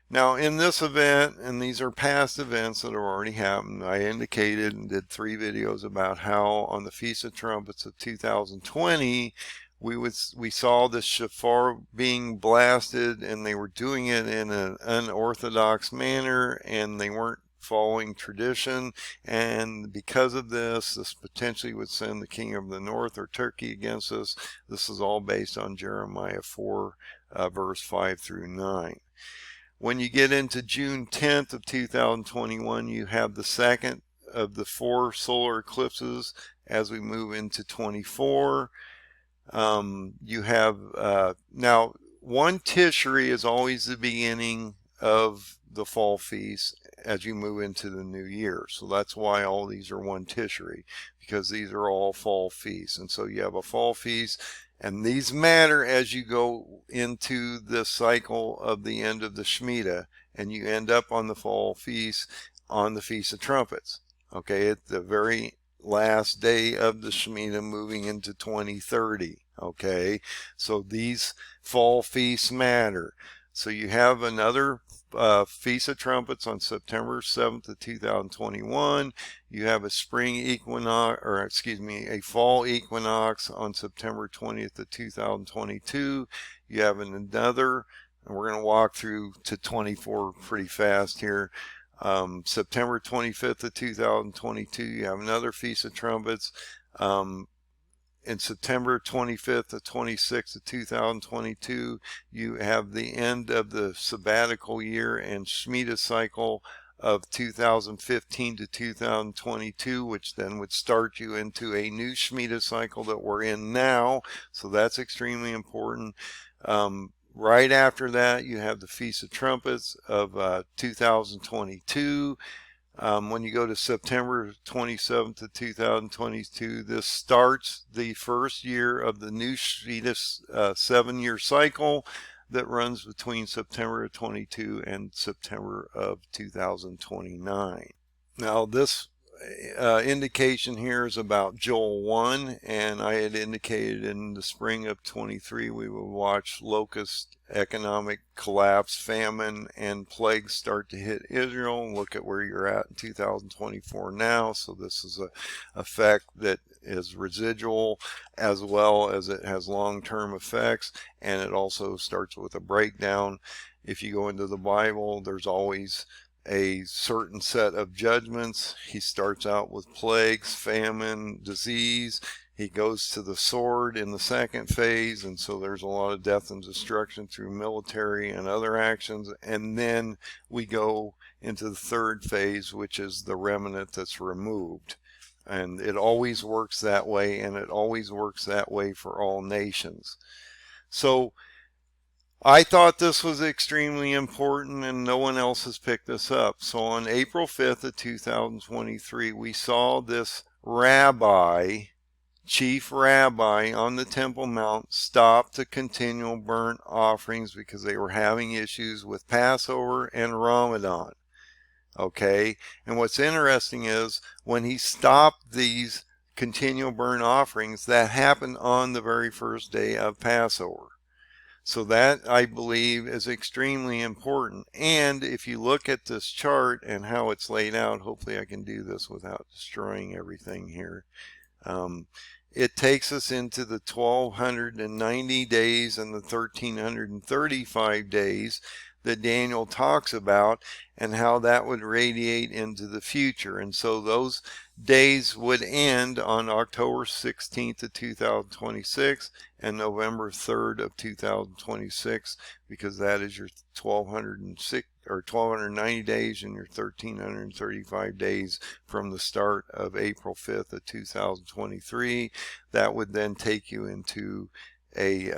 Now, in this event, and these are past events that have already happened, I indicated and did 3 videos about how on the Feast of Trumpets of 2020, we saw the shofar being blasted, and they were doing it in an unorthodox manner, and they weren't following tradition, and because of this potentially would send the king of the north or Turkey against us. This is all based on Jeremiah 4 verse 5 through 9. When you get into June 10th of 2021, you have the second of the 4 solar eclipses as we move into 24. You have now 1 Tishrei is always the beginning of the fall feast as you move into the new year. So that's why all these are 1 Tishrei, because these are all fall feasts. And so you have a fall feast, and these matter as you go into the cycle of the end of the Shemmitah, and you end up on the fall feast on the Feast of Trumpets. Okay, at the very last day of the Shemmitah, moving into 2030. Okay, so these fall feasts matter. So you have another Feast of Trumpets on September 7th of 2021. You have a spring equinox, or excuse me, a fall equinox on September 20th of 2022. You have another, and we're going to walk through to 24 pretty fast here. September 25th of 2022, you have another Feast of Trumpets. In September 25th to 26th of 2022, you have the end of the sabbatical year and Shemmitah Cycle of 2015 to 2022, which then would start you into a new Shemmitah Cycle that we're in now. So that's extremely important. Right after that, you have the Feast of Trumpets of 2022. When you go to September 27th of 2022, this starts the first year of the new Shemmitah 7-year cycle that runs between September of 22 and September of 2029. Now, this indication here is about Joel 1, and I had indicated in the spring of 23 we would watch locust, economic collapse, famine, and plagues start to hit Israel. Look at where you're at in 2024 now. So this is a effect that is residual as well as it has long-term effects, and it also starts with a breakdown. If you go into the Bible, there's always a certain set of judgments. He starts out with plagues, famine, disease. He goes to the sword in the second phase, and so there's a lot of death and destruction through military and other actions. And then we go into the third phase, which is the remnant that's removed. And it always works that way, and it always works that way for all nations. So I thought this was extremely important, and no one else has picked this up. So on April 5th of 2023, we saw this chief rabbi on the Temple Mount stop the continual burnt offerings because they were having issues with Passover and Ramadan. Okay, and what's interesting is when he stopped these continual burnt offerings, that happened on the very first day of Passover. So that, I believe, is extremely important. And if you look at this chart and how it's laid out, hopefully I can do this without destroying everything here. It takes us into the 1290 days and the 1335 days that Daniel talks about, and how that would radiate into the future. And so those days would end on October 16th of 2026 and November 3rd of 2026, because that is your 1206 or 1290 days and your 1335 days from the start of April 5th of 2023. That would then take you into a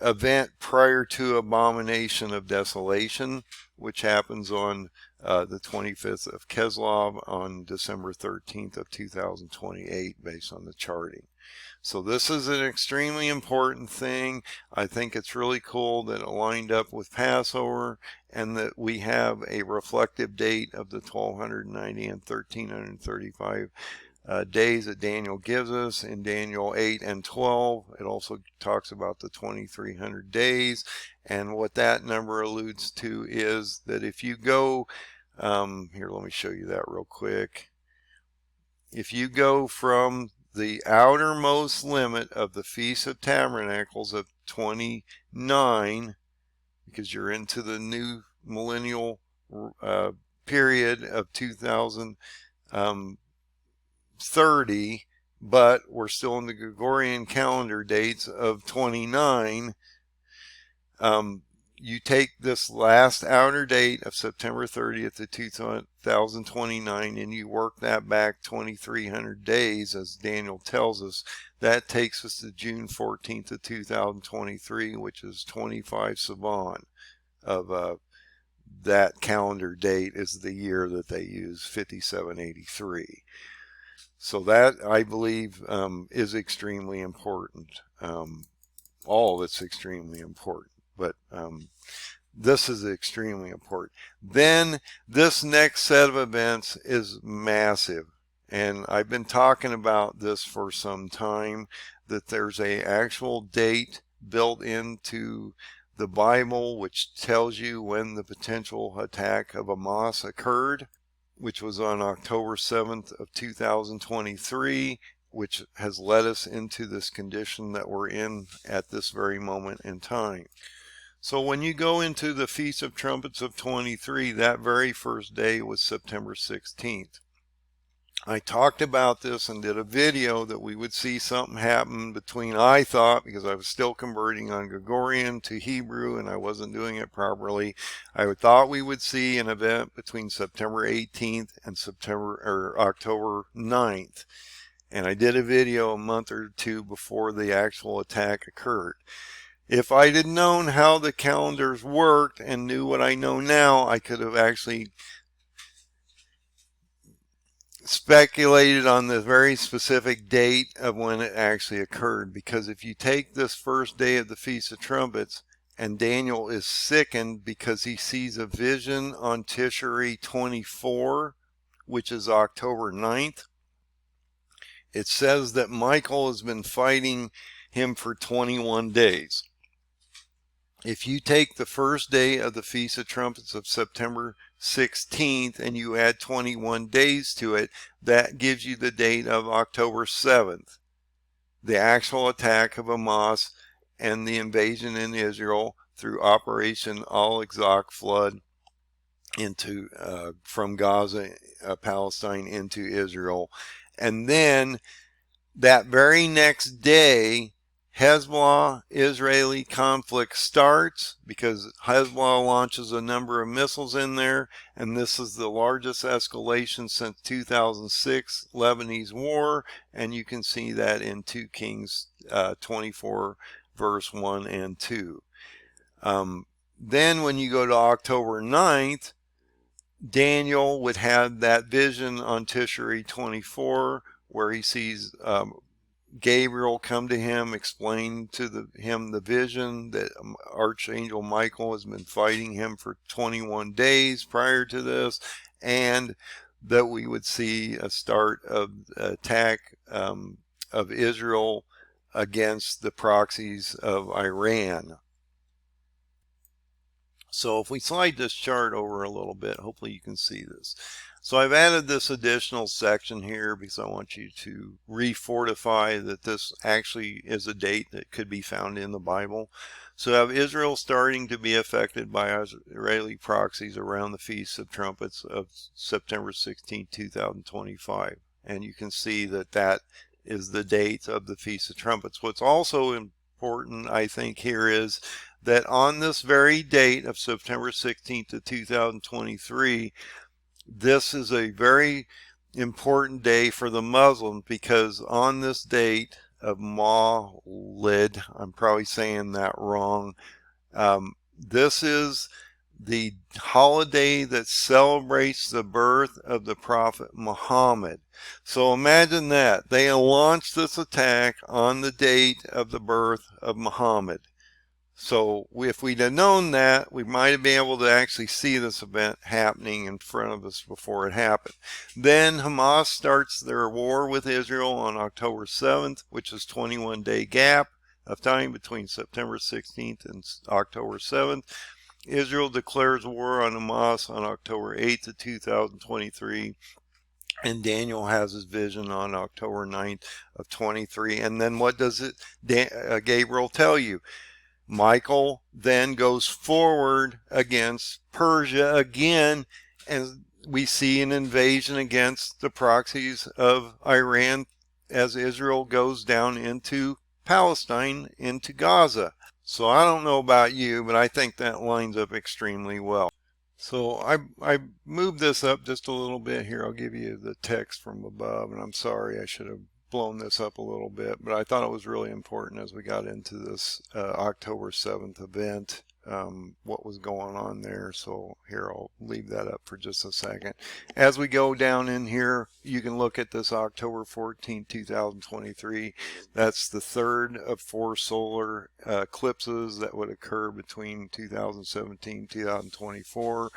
event prior to Abomination of Desolation, which happens on the 25th of Keslev on December 13th of 2028 based on the charting. So this is an extremely important thing. I think it's really cool that it lined up with Passover and that we have a reflective date of the 1290 and 1335 days that Daniel gives us in Daniel 8 and 12. It also talks about the 2300 days, and what that number alludes to is that if you go, here, let me show you that real quick. If you go from the outermost limit of the Feast of Tabernacles of 29, because you're into the new millennial period of 2030, but we're still in the Gregorian calendar dates of 29. You take this last outer date of September 30th to 2029 and you work that back 2300 days, as Daniel tells us. That takes us to June 14th of 2023, which is 25 Savan of that calendar date is the year that they use, 5783. So that, I believe, is extremely important. All of it's extremely important, but this is extremely important. Then this next set of events is massive, and I've been talking about this for some time, that there's a actual date built into the Bible which tells you when the potential attack of Hamas occurred, which was on October 7th of 2023, which has led us into this condition that we're in at this very moment in time. So when you go into the Feast of Trumpets of 23, that very first day was September 16th. I talked about this and did a video that we would see something happen between, I thought, because I was still converting on Gregorian to Hebrew and I wasn't doing it properly, I thought we would see an event between September 18th and October 9th. And I did a video a month or two before the actual attack occurred. If I had known how the calendars worked and knew what I know now, I could have actually speculated on the very specific date of when it actually occurred. Because if you take this first day of the Feast of Trumpets, and Daniel is sickened because he sees a vision on Tishrei 24, which is October 9th, it says that Michael has been fighting him for 21 days. If you take the first day of the Feast of Trumpets of September 16th and you add 21 days to it, that gives you the date of October 7th, the actual attack of Hamas and the invasion in Israel through Operation Al-Aqsa flood into from Gaza, Palestine into Israel. And then that very next day, Hezbollah-Israeli conflict starts, because Hezbollah launches a number of missiles in there, and this is the largest escalation since 2006 Lebanese war, and you can see that in 2 Kings 24 verse 1 and 2. Then when you go to October 9th, Daniel would have that vision on Tishrei 24 where he sees Gabriel come to him, explain to him the vision that Archangel Michael has been fighting him for 21 days prior to this, and that we would see a start of attack of Israel against the proxies of Iran. So if we slide this chart over a little bit, hopefully you can see this. So I've added this additional section here because I want you to refortify that this actually is a date that could be found in the Bible. So have Israel starting to be affected by Israeli proxies around the Feast of Trumpets of September 16, 2025. And you can see that that is the date of the Feast of Trumpets. What's also important, I think, here is that on this very date of September 16th of 2023, this is a very important day for the Muslims, because on this date of Mawlid, I'm probably saying that wrong, this is the holiday that celebrates the birth of the Prophet Muhammad. So imagine that. They launched this attack on the date of the birth of Muhammad. So if we'd have known that, we might have been able to actually see this event happening in front of us before it happened. Then Hamas starts their war with Israel on October 7th, which is 21-day gap of time between September 16th and October 7th. Israel declares war on Hamas on October 8th of 2023. And Daniel has his vision on October 9th of 23. And then what does Gabriel tell you? Michael then goes forward against Persia again, and we see an invasion against the proxies of Iran as Israel goes down into Palestine, into Gaza. So I don't know about you, but I think that lines up extremely well. So I moved this up just a little bit here. I'll give you the text from above, and I'm sorry, I should have blown this up a little bit, but I thought it was really important as we got into this October 7th event, what was going on there. So here, I'll leave that up for just a second. As we go down in here, you can look at this October 14, 2023. That's the third of 4 solar eclipses that would occur between 2017 and 2024.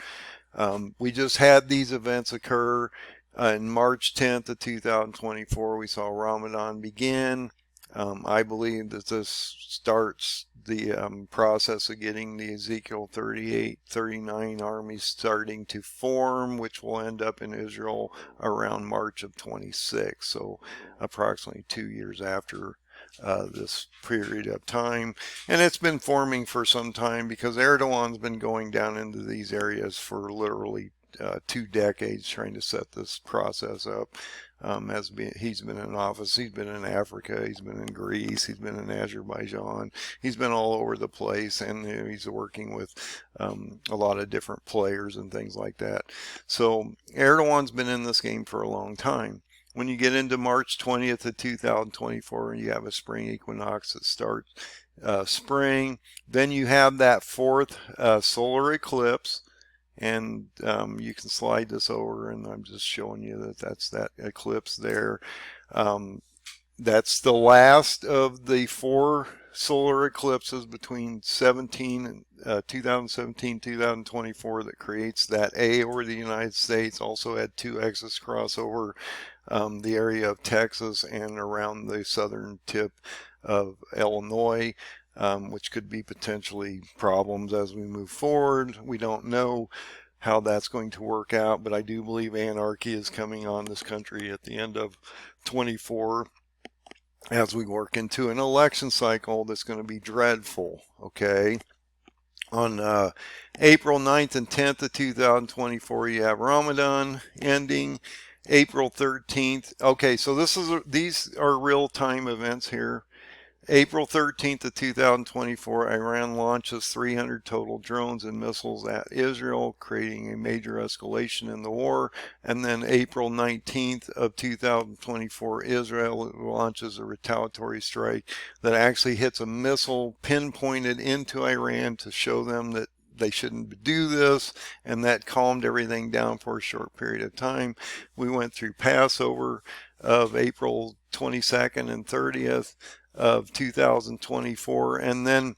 We just had these events occur. On March 10th of 2024, we saw Ramadan begin. I believe that this starts the process of getting the Ezekiel 38, 39 armies starting to form, which will end up in Israel around March of 26, so approximately 2 years after this period of time. And it's been forming for some time because Erdogan's been going down into these areas for literally 2 decades trying to set this process up. He's been in office, he's been in Africa, he's been in Greece, he's been in Azerbaijan, he's been all over the place, and he's working with a lot of different players and things like that. So Erdogan's been in this game for a long time. When you get into March 20th of 2024, you have a spring equinox that starts spring. Then you have that 4th solar eclipse. And you can slide this over, and I'm just showing you that that's that eclipse there. That's the last of the 4 solar eclipses between 2017 2024 that creates that A over the United States. Also had 2 axis crossover the area of Texas and around the southern tip of Illinois. Which could be potentially problems as we move forward. We don't know how that's going to work out, but I do believe anarchy is coming on this country at the end of 24 as we work into an election cycle that's going to be dreadful, okay? On April 9th and 10th of 2024, you have Ramadan ending. April 13th. Okay, so these are real-time events here. April 13th of 2024, Iran launches 300 total drones and missiles at Israel, creating a major escalation in the war. And then April 19th of 2024, Israel launches a retaliatory strike that actually hits a missile pinpointed into Iran to show them that they shouldn't do this, and that calmed everything down for a short period of time. We went through Passover of April 22nd and 30th. Of 2024, and then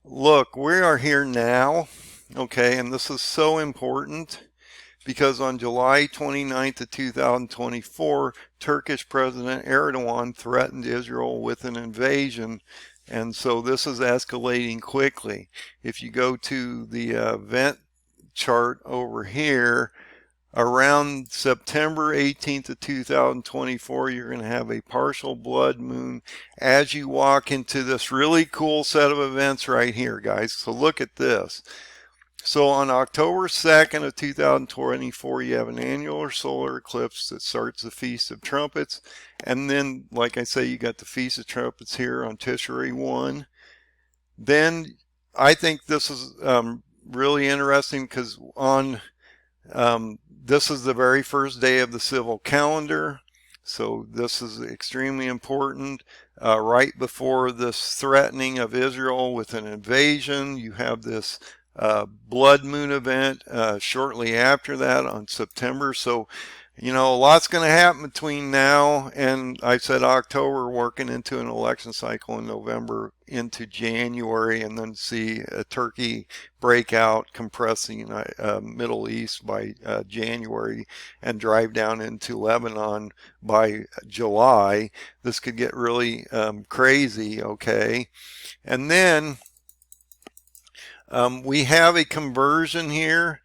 look, we are here now, okay, and this is so important because on July 29th of 2024, Turkish President Erdogan threatened Israel with an invasion, and so this is escalating quickly. If you go to the event chart over here, around September 18th of 2024, you're going to have a partial blood moon as you walk into this really cool set of events right here, guys. So look at this. So on October 2nd of 2024, you have an annular solar eclipse that starts the Feast of Trumpets. And then, like I say, you got the Feast of Trumpets here on Tishrei 1. Then I think this is really interesting because on this is the very first day of the civil calendar, so this is extremely important. Right before this threatening of Israel with an invasion, you have this blood moon event shortly after that on September. So You know, a lot's going to happen between now and I said October, working into an election cycle in November into January, and then see a Turkey breakout compressing Middle East by January and drive down into Lebanon by July. This could get really crazy, okay? And then we have a conversion here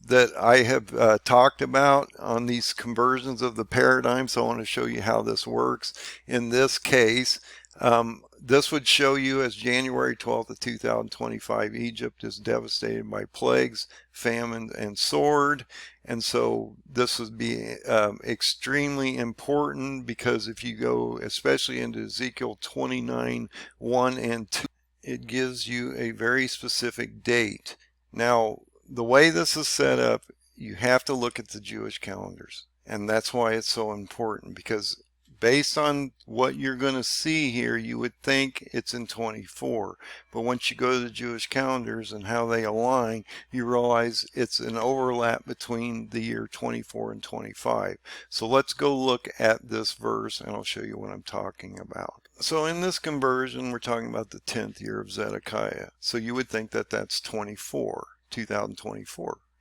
that I have talked about on these conversions of the paradigm. So I want to show you how this works. In this case, this would show you as January 12th of 2025, Egypt is devastated by plagues, famine, and sword. And so this would be extremely important, because if you go especially into Ezekiel 29, 1 and 2, it gives you a very specific date. Now, the way this is set up, you have to look at the Jewish calendars. And that's why it's so important, because based on what you're going to see here, you would think it's in 24. But once you go to the Jewish calendars and how they align, you realize it's an overlap between the year 24 and 25. So let's go look at this verse and I'll show you what I'm talking about. So in this conversion, we're talking about the 10th year of Zedekiah. So you would think that that's 2024.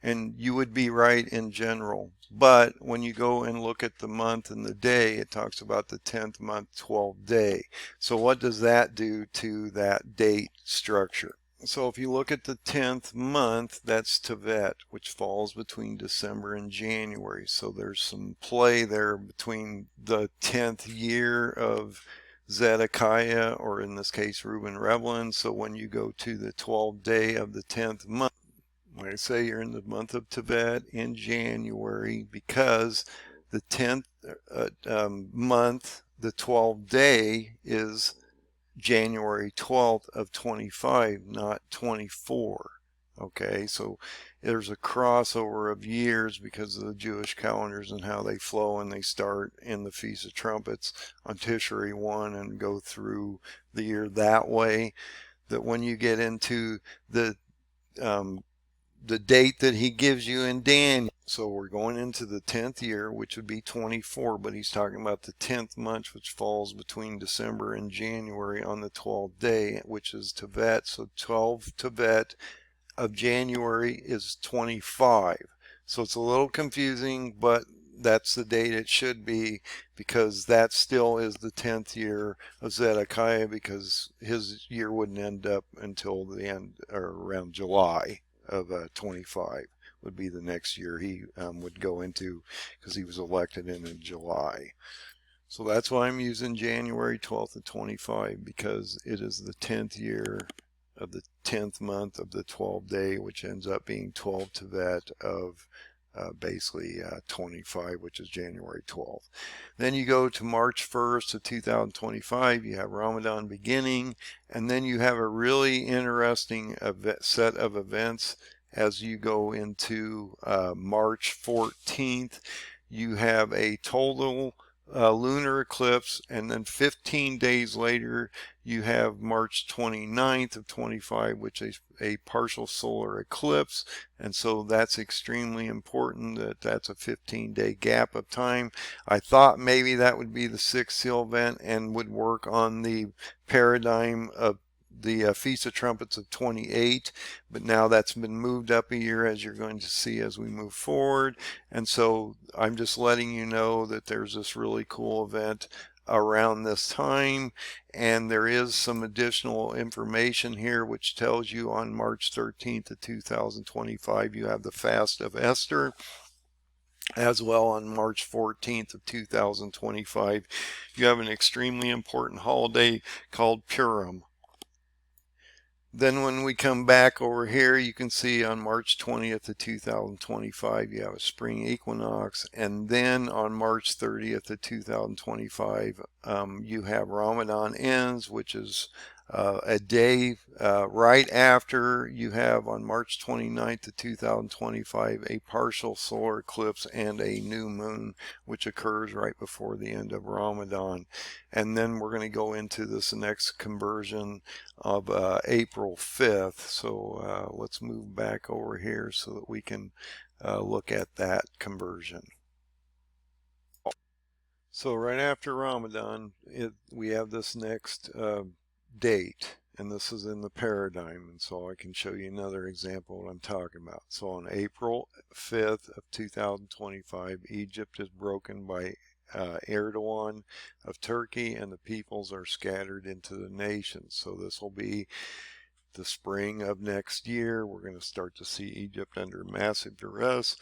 And you would be right in general. But when you go and look at the month and the day, it talks about the 10th month, 12th day. So what does that do to that date structure? So if you look at the 10th month, that's Tevet, which falls between December and January. So there's some play there between the 10th year of Zedekiah, or in this case, Reuben Revlin. So when you go to the 12th day of the 10th month, like I say, you're in the month of Tevet in January, because the 10th month, the 12th day is January 12th of 25, not 24. Okay, so there's a crossover of years because of the Jewish calendars and how they flow, and they start in the Feast of Trumpets on Tishrei 1 and go through the year that way. That when you get into the date that he gives you in Daniel. So we're going into the 10th year, which would be 24, but he's talking about the 10th month, which falls between December and January on the 12th day, which is Tevet. So 12 Tevet of January is 25. So it's a little confusing, but that's the date it should be, because that still is the 10th year of Zedekiah, because his year wouldn't end up until the end, or around July of 25 would be the next year he would go into, because he was elected in July. So that's why I'm using January 12th of 25, because it is the 10th year of the 10th month of the 12th day, which ends up being 12 Tevet of basically 25, which is January 12th. Then you go to March 1st of 2025, you have Ramadan beginning, and then you have a really interesting set of events as you go into March 14th. You have a total lunar eclipse, and then 15 days later you have March 29th of 25, which is a partial solar eclipse. And so that's extremely important, that that's a 15-day gap of time. I thought maybe that would be the sixth seal event and would work on the paradigm of the Feast of Trumpets of 28, but now that's been moved up a year, as you're going to see as we move forward. And so I'm just letting you know that there's this really cool event around this time, and there is some additional information here which tells you on March 13th of 2025 you have the Fast of Esther. As well, on March 14th of 2025 you have an extremely important holiday called Purim. Then when we come back over here, you can see on March 20th of 2025, you have a spring equinox. And then on March 30th of 2025, you have Ramadan ends, which is a day right after you have on March 29th of 2025 a partial solar eclipse and a new moon, which occurs right before the end of Ramadan. And then we're going to go into this next conversion of April 5th. So let's move back over here so that we can look at that conversion. So right after Ramadan, we have this next date, and this is in the paradigm, and so I can show you another example of what I'm talking about. So on April 5th of 2025, Egypt is broken by Erdogan of Turkey, and the peoples are scattered into the nations. So this will be the spring of next year. We're going to start to see Egypt under massive duress.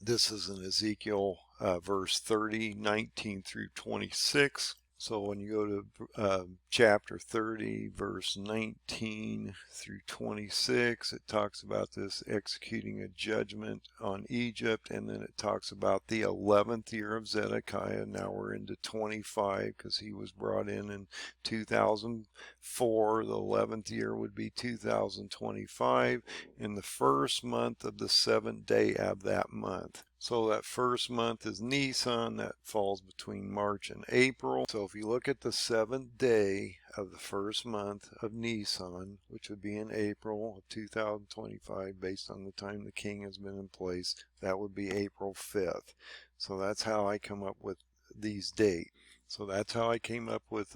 This is in Ezekiel verse 30, 19 through 26. So when you go to chapter 30, verse 19 through 26, it talks about this executing a judgment on Egypt, and then it talks about the 11th year of Zedekiah. Now we're into 25 because he was brought in 2004. The 11th year would be 2025 in the first month of the 7th day of that month. So that first month is Nisan. That falls between March and April. So if you look at the 7th day of the first month of Nisan, which would be in April of 2025, based on the time the king has been in place, that would be April 5th. So that's how I come up with these dates. So that's how I came up with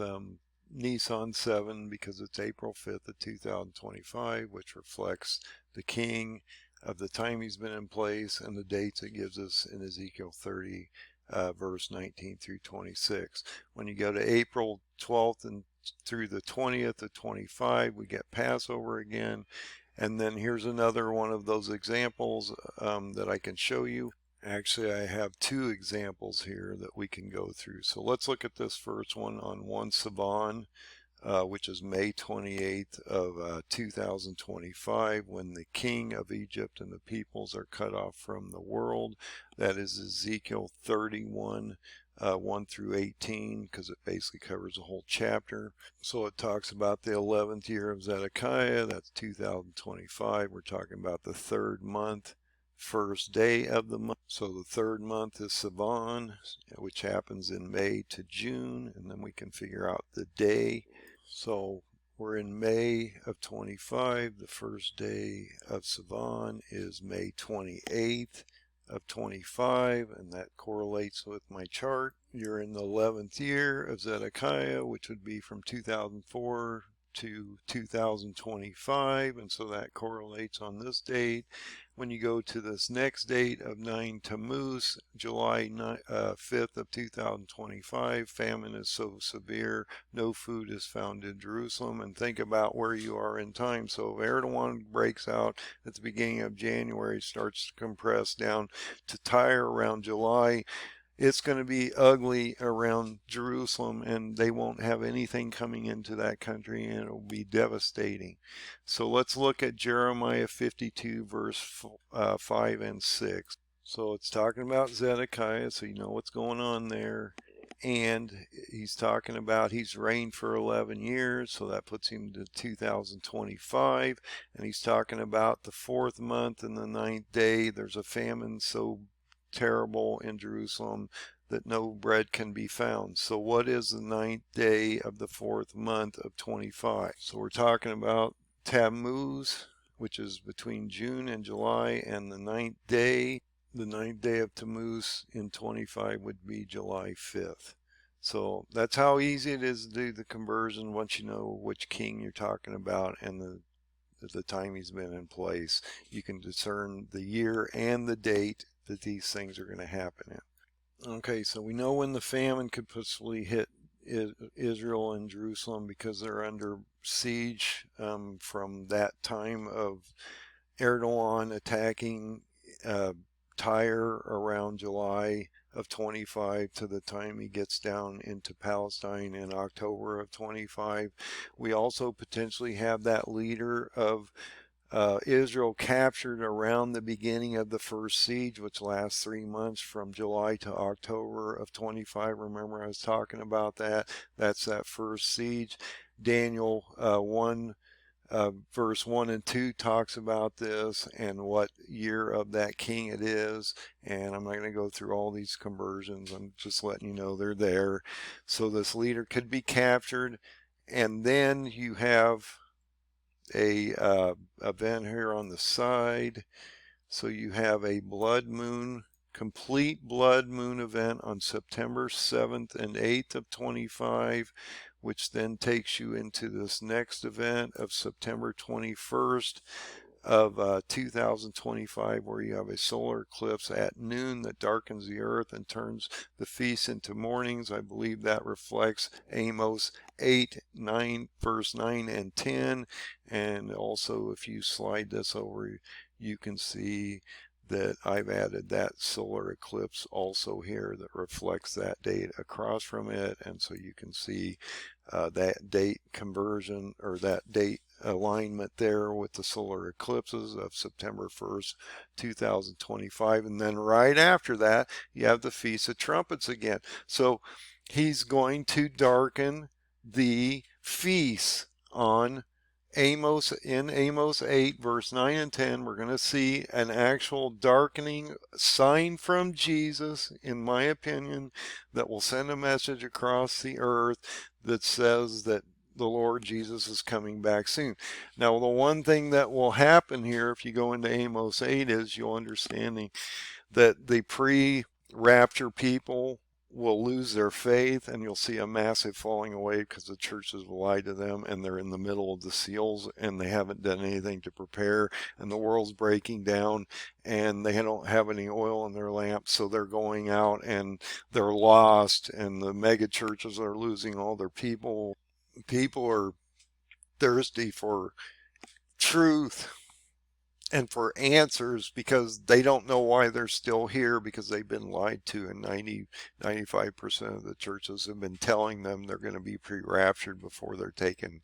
Nisan 7, because it's April 5th of 2025, which reflects the king of the time he's been in place and the dates it gives us in Ezekiel 30, verse 19 through 26. When you go to April 12th and through the 20th of 25, we get Passover again. And then here's another one of those examples that I can show you. Actually, I have two examples here that we can go through. So let's look at this first one on 1 Sivan, which is May 28th of 2025, when the king of Egypt and the peoples are cut off from the world. That is Ezekiel 31, 1 through 18, because it basically covers the whole chapter. So it talks about the 11th year of Zedekiah. That's 2025. We're talking about the third month, first day of the month. So the third month is Sivan, which happens in May to June, and then we can figure out the day. So we're in May of 25. The first day of Sivan is May 28th of 25, and that correlates with my chart. You're in the 11th year of Zedekiah, which would be from 2004 to 2025, and so that correlates on this date. When you go to this next date of 9 Tammuz, July 5th of 2025, famine is so severe, no food is found in Jerusalem. And think about where you are in time. So if Erdogan breaks out at the beginning of January, starts to compress down to Tyre around July, it's going to be ugly around Jerusalem, and they won't have anything coming into that country, and it will be devastating. So let's look at Jeremiah 52, verse 5 and 6. So it's talking about Zedekiah, so you know what's going on there. And he's talking about he's reigned for 11 years, so that puts him to 2025. And he's talking about the fourth month and the 9th day. There's a famine so terrible in Jerusalem that no bread can be found. So what is the 9th day of the fourth month of 25? So we're talking about Tammuz, which is between June and July, and the 9th day. The 9th day of Tammuz in 25 would be July 5th. So that's how easy it is to do the conversion once you know which king you're talking about and the time he's been in place. You can discern the year and the date that these things are going to happen in. Okay, so we know when the famine could possibly hit Israel and Jerusalem because they're under siege from that time of Erdogan attacking Tyre around July of 25 to the time he gets down into Palestine in October of 25. We also potentially have that leader of Israel captured around the beginning of the first siege, which lasts 3 months from July to October of 25. Remember, I was talking about that. That's that first siege. Daniel 1 verse 1 and 2 talks about this and what year of that king it is. And I'm not going to go through all these conversions. I'm just letting you know they're there. So this leader could be captured. And then you have a event here on the side. So you have a blood moon complete blood moon event on September 7th and 8th of 25, which then takes you into this next event of September 21st of 2025, where you have a solar eclipse at noon that darkens the earth and turns the feast into mornings. I believe that reflects Amos 8, 9, verse 9 and 10. And also, if you slide this over, you can see that I've added that solar eclipse also here that reflects that date across from it. And so you can see that date conversion, or that date alignment there with the solar eclipses of September 1st, 2025. And then right after that, you have the Feast of Trumpets again. So he's going to darken the feasts on Amos. In Amos 8, verse 9 and 10, we're going to see an actual darkening sign from Jesus, in my opinion, that will send a message across the earth that says that the Lord Jesus is coming back soon. Now, the one thing that will happen here, if you go into Amos 8, is you'll understanding that the pre-rapture people will lose their faith, and you'll see a massive falling away because the churches will lie to them, and they're in the middle of the seals, and they haven't done anything to prepare, and the world's breaking down, and they don't have any oil in their lamps, so they're going out and they're lost, and the mega churches are losing all their people. People are thirsty for truth and for answers, because they don't know why they're still here, because they've been lied to, and 95% of the churches have been telling them they're going to be pre-raptured before they're taken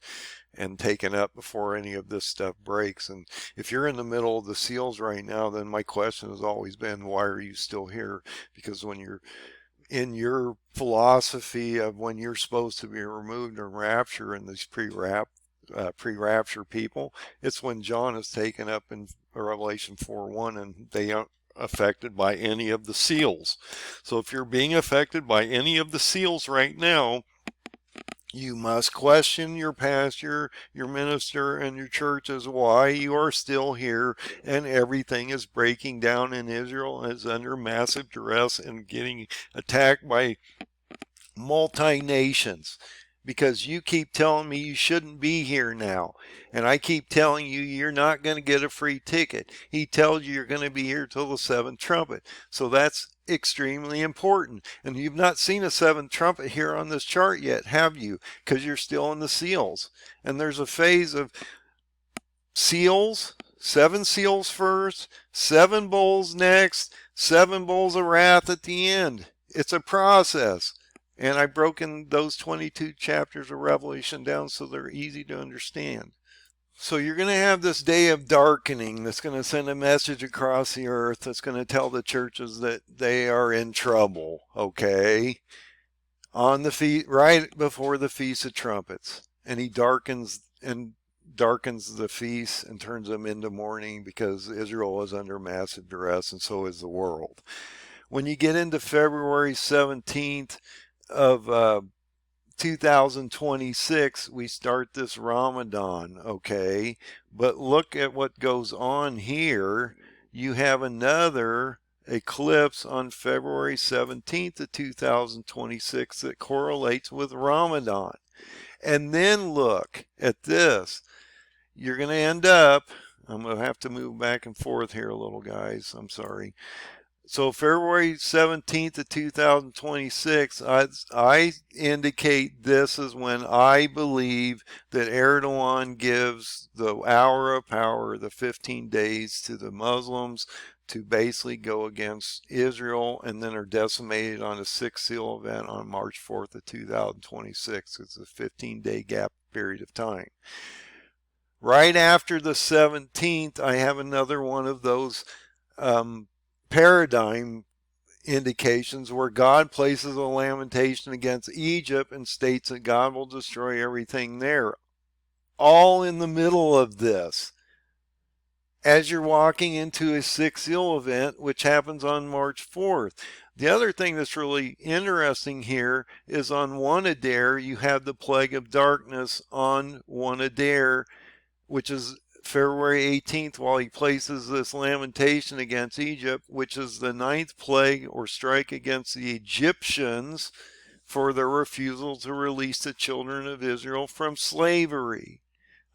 up, before any of this stuff breaks. And if you're in the middle of the seals right now, then my question has always been, why are you still here? Because when you're in your philosophy of when you're supposed to be removed in rapture, and these pre-rapture people, it's when John is taken up in Revelation 4:1, and they aren't affected by any of the seals. So if you're being affected by any of the seals right now, you must question your pastor, your minister, and your church as why you are still here, and everything is breaking down, and Israel is under massive duress and getting attacked by multi-nations, because you keep telling me you shouldn't be here now, and I keep telling you you're not going to get a free ticket. He tells you you're going to be here till the seventh trumpet. So that's extremely important. And you've not seen a seventh trumpet here on this chart yet, have you? Because you're still in the seals. And there's a phase of seals, 7 seals first, 7 bowls next, 7 bowls of wrath at the end. It's a process. And I've broken those 22 chapters of Revelation down so they're easy to understand. So you're going to have this day of darkening that's going to send a message across the earth that's going to tell the churches that they are in trouble, okay? On the feast, right before the Feast of Trumpets. And he darkens the feast and turns them into mourning, because Israel is under massive duress, and so is the world. When you get into February 17th of 2026, we start this Ramadan, okay? But look at what goes on here. You have another eclipse on February 17th of 2026 that correlates with Ramadan. And then look at this. You're going to end up, I'm going to have to move back and forth here a little, guys. I'm sorry. So February 17th of 2026, I indicate this is when I believe that Erdogan gives the hour of power, the 15 days, to the Muslims to basically go against Israel, and then are decimated on a 6th seal event on March 4th of 2026. It's a 15-day gap period of time. Right after the 17th, I have another one of those paradigm indications where God places a lamentation against Egypt and states that God will destroy everything there. All in the middle of this, as you're walking into a 6th seal event, which happens on March 4th. The other thing that's really interesting here is on 1 Adar, you have the plague of darkness on 1 Adar, which is February 18th, while he places this lamentation against Egypt, which is the 9th plague or strike against the Egyptians for their refusal to release the children of Israel from slavery.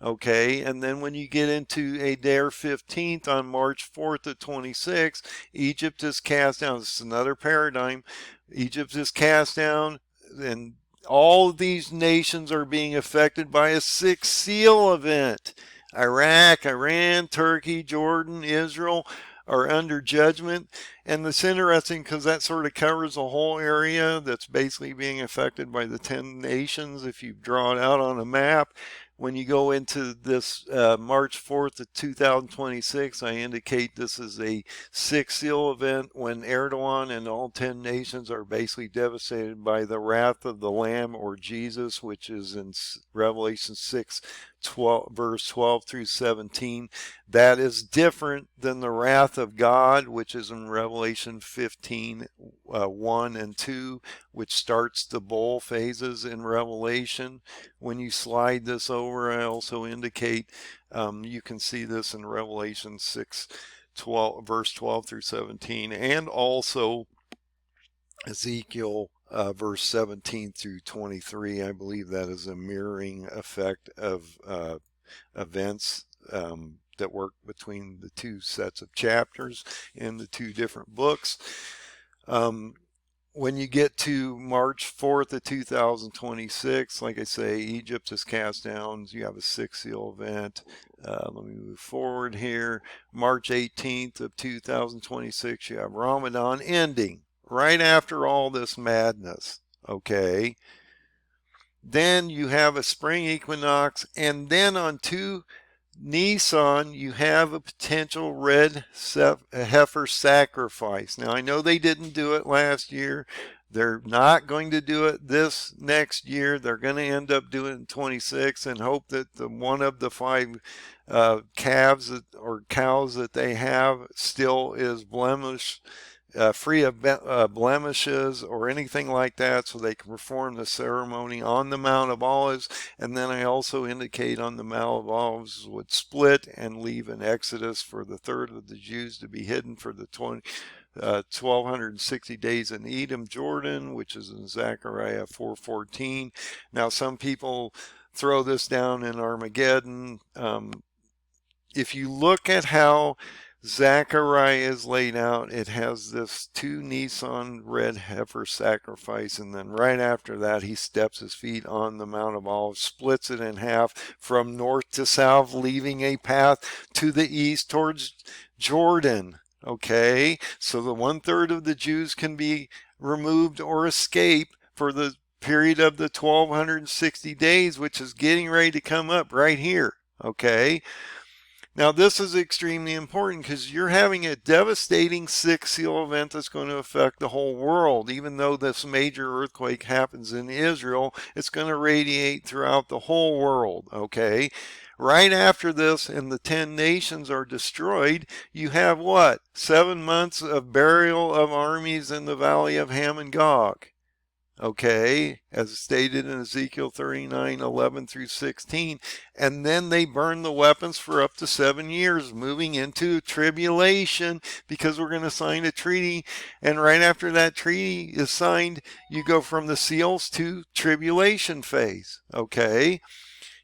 Okay, and then when you get into Adair 15th on March 4th of 26, Egypt is cast down. This is another paradigm. Egypt is cast down, and all of these nations are being affected by a sixth seal event. Iraq, Iran, Turkey, Jordan, Israel are under judgment. And it's interesting because that sort of covers the whole area that's basically being affected by the 10 nations if you draw it out on a map. When you go into this March 4th of 2026, I indicate this is a sixth seal event when Erdogan and all 10 nations are basically devastated by the wrath of the Lamb or Jesus, which is in Revelation 6, verse 12 through 17. That is different than the wrath of God, which is in Revelation 15, 1 and 2, which starts the bowl phases in Revelation. When you slide this over, I also indicate you can see this in Revelation 6, verse 12 through 17, and also Ezekiel verse 17 through 23. I believe that is a mirroring effect of events that work between the two sets of chapters in the two different books. When you get to March 4th of 2026, like I say, Egypt is cast down. You have a sixth seal event. Let me move forward here. March 18th of 2026, you have Ramadan ending right after all this madness. Okay. Then you have a spring equinox, and then on 2 Nisan, you have a potential red heifer sacrifice. Now, I know they didn't do it last year. They're not going to do it this next year. They're going to end up doing it in 26 and hope that one of the 5 calves or cows that they have still is blemished. Free of blemishes or anything like that, so they can perform the ceremony on the Mount of Olives. And then I also indicate on the Mount of Olives would split and leave an exodus for the third of the Jews to be hidden for the 1260 days in Edom, Jordan, which is in Zechariah 4:14. Now, some people throw this down in Armageddon. If you look at how Zechariah is laid out, it has this 2 Nisan red heifer sacrifice, and then right after that he steps his feet on the Mount of Olives, splits it in half from north to south, leaving a path to the east towards Jordan. Okay, so the 1/3 of the Jews can be removed or escape for the period of the 1260 days, which is getting ready to come up right here. Okay. Now, this is extremely important because you're having a devastating sixth seal event that's going to affect the whole world. Even though this major earthquake happens in Israel, it's going to radiate throughout the whole world, okay? Right after this, and the 10 nations are destroyed, you have what? 7 months of burial of armies in the valley of Ham and Gog. Okay, as stated in Ezekiel 39:11 through 16, and then they burn the weapons for up to 7 years, moving into tribulation, because we're going to sign a treaty, and right after that treaty is signed, you go from the seals to tribulation phase. Okay,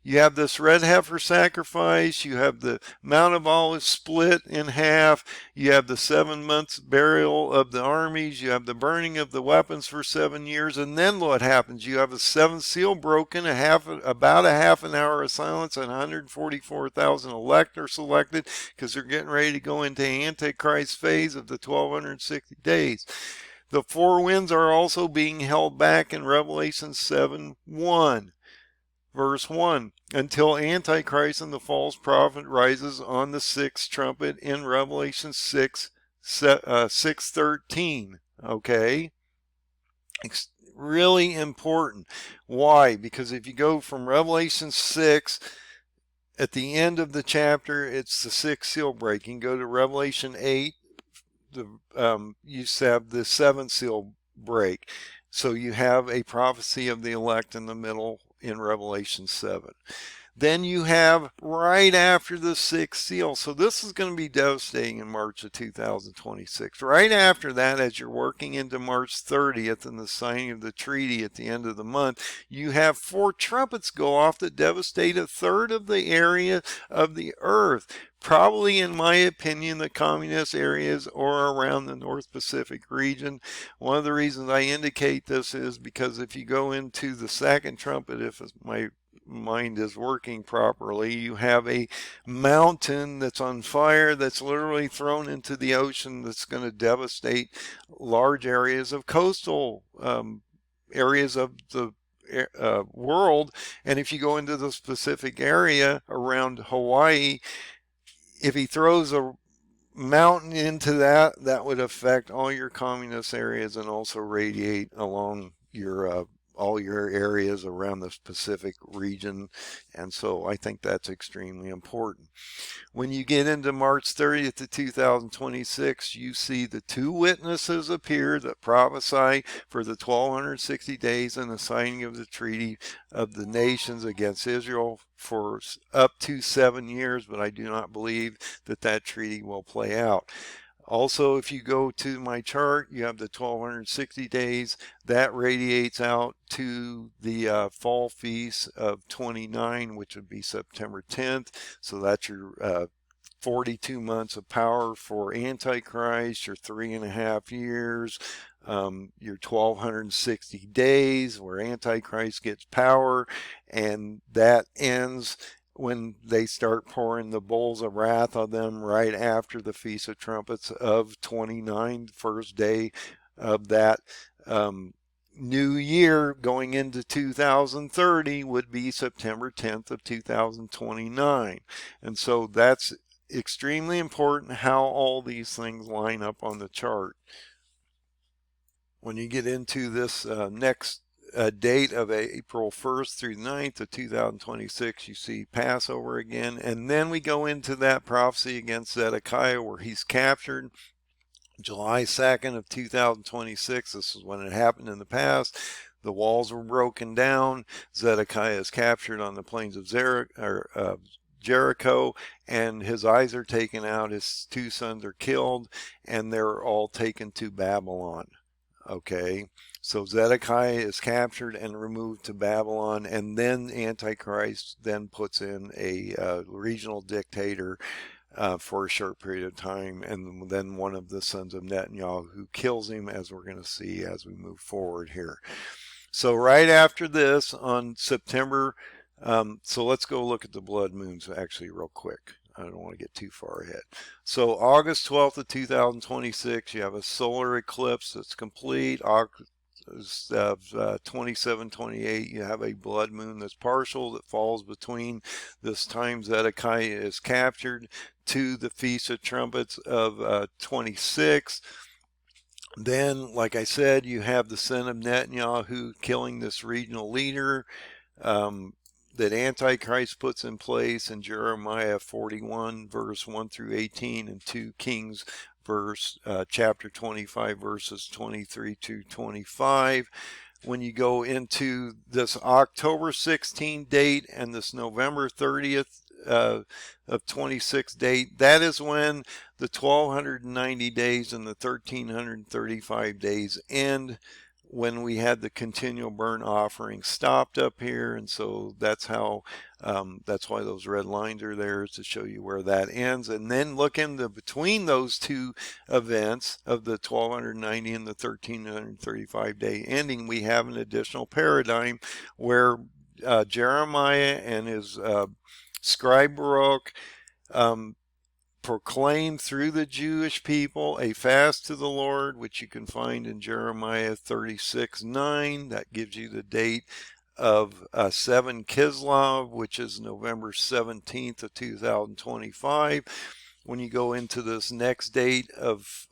you have this red heifer sacrifice, you have the Mount of Olives split in half, you have the 7 months burial of the armies, you have the burning of the weapons for 7 years, and then what happens? You have a 7th seal broken, about a half an hour of silence, and 144,000 elect are selected because they're getting ready to go into Antichrist phase of the 1260 days. The 4 winds are also being held back in Revelation 7:1. Verse 1, until Antichrist and the false prophet rises on the 6th trumpet in Revelation 6:13. Okay? It's really important. Why? Because if you go from Revelation 6, at the end of the chapter, it's the 6th seal breaking. Go to Revelation 8, you have the 7th seal break. So you have a prophecy of the elect in the middle in Revelation 7. Then you have right after the sixth seal. So this is going to be devastating in March of 2026. Right after that, as you're working into March 30th and the signing of the treaty at the end of the month, you have 4 trumpets go off that devastate a third of the area of the earth. Probably, in my opinion, the communist areas or around the North Pacific region. One of the reasons I indicate this is because if you go into the second trumpet, if my mind is working properly, you have a mountain that's on fire that's literally thrown into the ocean that's going to devastate large areas of coastal areas of the world. And if you go into the specific area around Hawaii, if he throws a mountain into that, that would affect all your communist areas and also radiate along your all your areas around the Pacific region. And so I think that's extremely important. When you get into March 30th of 2026, you see the 2 witnesses appear that prophesy for the 1260 days and the signing of the treaty of the nations against Israel for up to 7 years, but I do not believe that that treaty will play out. Also, if you go to my chart, you have the 1260 days. That radiates out to the fall feast of 29, which would be September 10th. So that's your 42 months of power for Antichrist, your 3.5 years, your 1260 days where Antichrist gets power, and that ends when they start pouring the bowls of wrath on them right after the Feast of Trumpets of 29, first day of that new year going into 2030 would be September 10th of 2029. And so that's extremely important how all these things line up on the chart. When you get into this next date of April 1st through 9th of 2026, you see Passover again. And then we go into that prophecy against Zedekiah where he's captured. July 2nd of 2026, this is when it happened in the past. The walls were broken down. Zedekiah is captured on the plains of Jericho, and his eyes are taken out. His 2 sons are killed, and they're all taken to Babylon. Okay, so Zedekiah is captured and removed to Babylon, and then Antichrist then puts in a regional dictator for a short period of time, and then one of the sons of Netanyahu who kills him, as we're going to see as we move forward here. So right after this on September, so let's go look at the blood moons actually real quick. I don't want to get too far ahead. So August 12th of 2026, you have a solar eclipse that's complete. August of 27, 28, you have a blood moon that's partial that falls between this time Zedekiah is captured to the Feast of Trumpets of 26. Then, like I said, you have the son of Netanyahu killing this regional leader that Antichrist puts in place in Jeremiah 41, verse 1 through 18, and 2 Kings, chapter 25, verses 23 to 25. When you go into this October 16 date and this November 30th of 26 date, that is when the 1290 days and the 1335 days end, when we had the continual burnt offering stopped up here. And so that's how that's why those red lines are there, to show you where that ends. And then look into between those 2 events of the 1290 and the 1335 day ending, we have an additional paradigm where Jeremiah and his scribe Baruch proclaim through the Jewish people a fast to the Lord, which you can find in Jeremiah 36:9. That gives you the date of 7 Kislev, which is November 17th of 2025. When you go into this next date of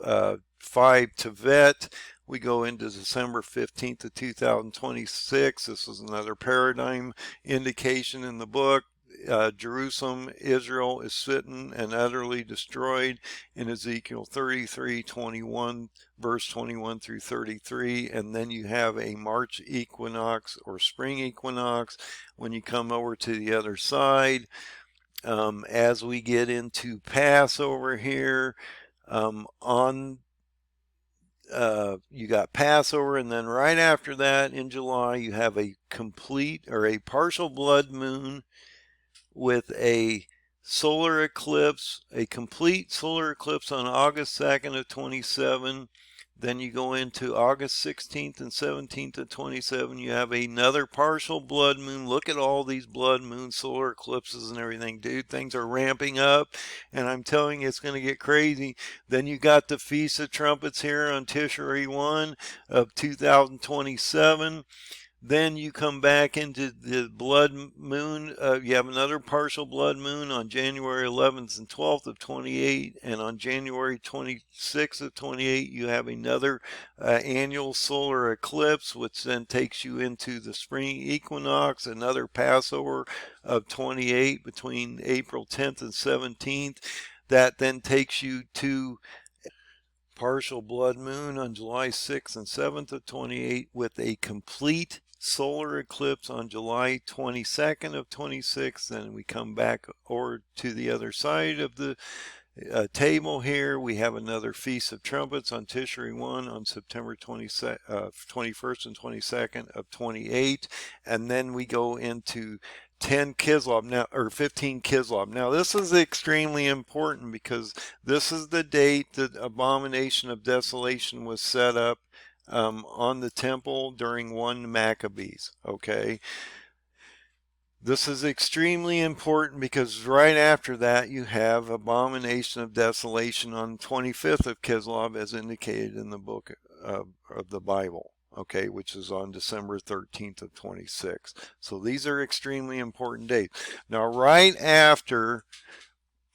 5 Tevet, we go into December 15th of 2026. This is another paradigm indication in the book. Jerusalem, Israel is smitten and utterly destroyed in Ezekiel 33:21, verse 21 through 33. And then you have a March equinox or spring equinox when you come over to the other side. As we get into Passover here, you got Passover, and then right after that in July you have a complete or a partial blood moon with a solar eclipse, a complete solar eclipse on August 2nd of 27. Then you go into August 16th and 17th of 27. You have another partial blood moon. Look at all these blood moons, solar eclipses and everything, dude. Things are ramping up, and I'm telling you, it's going to get crazy. Then you got the Feast of Trumpets here on Tishrei 1 of 2027. Then you come back into the blood moon. You have another partial blood moon on January 11th and 12th of 28. And on January 26th of 28, you have another annual solar eclipse, which then takes you into the spring equinox, another Passover of 28 between April 10th and 17th. That then takes you to partial blood moon on July 6th and 7th of 28 with a complete solar eclipse on July 22nd of 26. Then we come back over to the other side of the table here. We have another Feast of Trumpets on Tishrei 1 on September 21st and 22nd of 28. And then we go into 10 Kislev now, or 15 Kislev. Now this is extremely important because this is the date that Abomination of Desolation was set up on the temple during 1 Maccabees. Okay, this is extremely important because right after that you have Abomination of Desolation on 25th of Kislev, as indicated in the book of the Bible. Okay, which is on December 13th of 26. So these are extremely important dates. Now, right after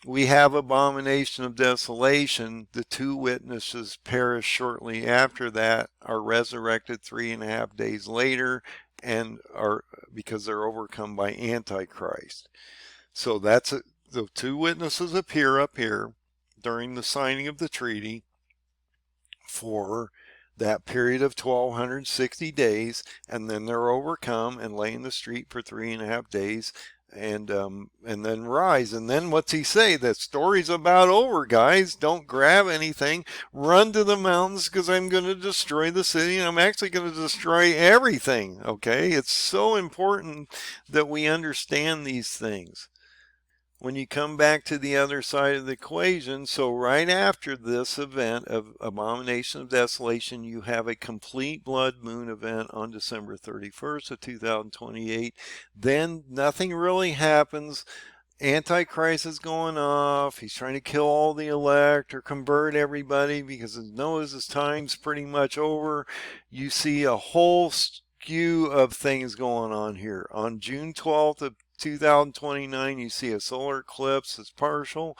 we have Abomination of Desolation, the 2 witnesses perish shortly after that, are resurrected 3.5 days later, and are because they're overcome by Antichrist. So that's the 2 witnesses appear up here during the signing of the treaty for that period of 1260 days, and then they're overcome and lay in the street for 3.5 days, and then rise. And then what's he say? The story's about over, guys. Don't grab anything. Run to the mountains because I'm going to destroy the city, and I'm actually going to destroy everything. Okay, it's so important that we understand these things when you come back to the other side of the equation. So right after this event of Abomination of Desolation, you have a complete blood moon event on December 31st of 2028. Then nothing really happens. Antichrist is going off. He's trying to kill all the elect or convert everybody because he knows his time's pretty much over. You see a whole skew of things going on here. On June 12th of 2029, you see a solar eclipse that's partial.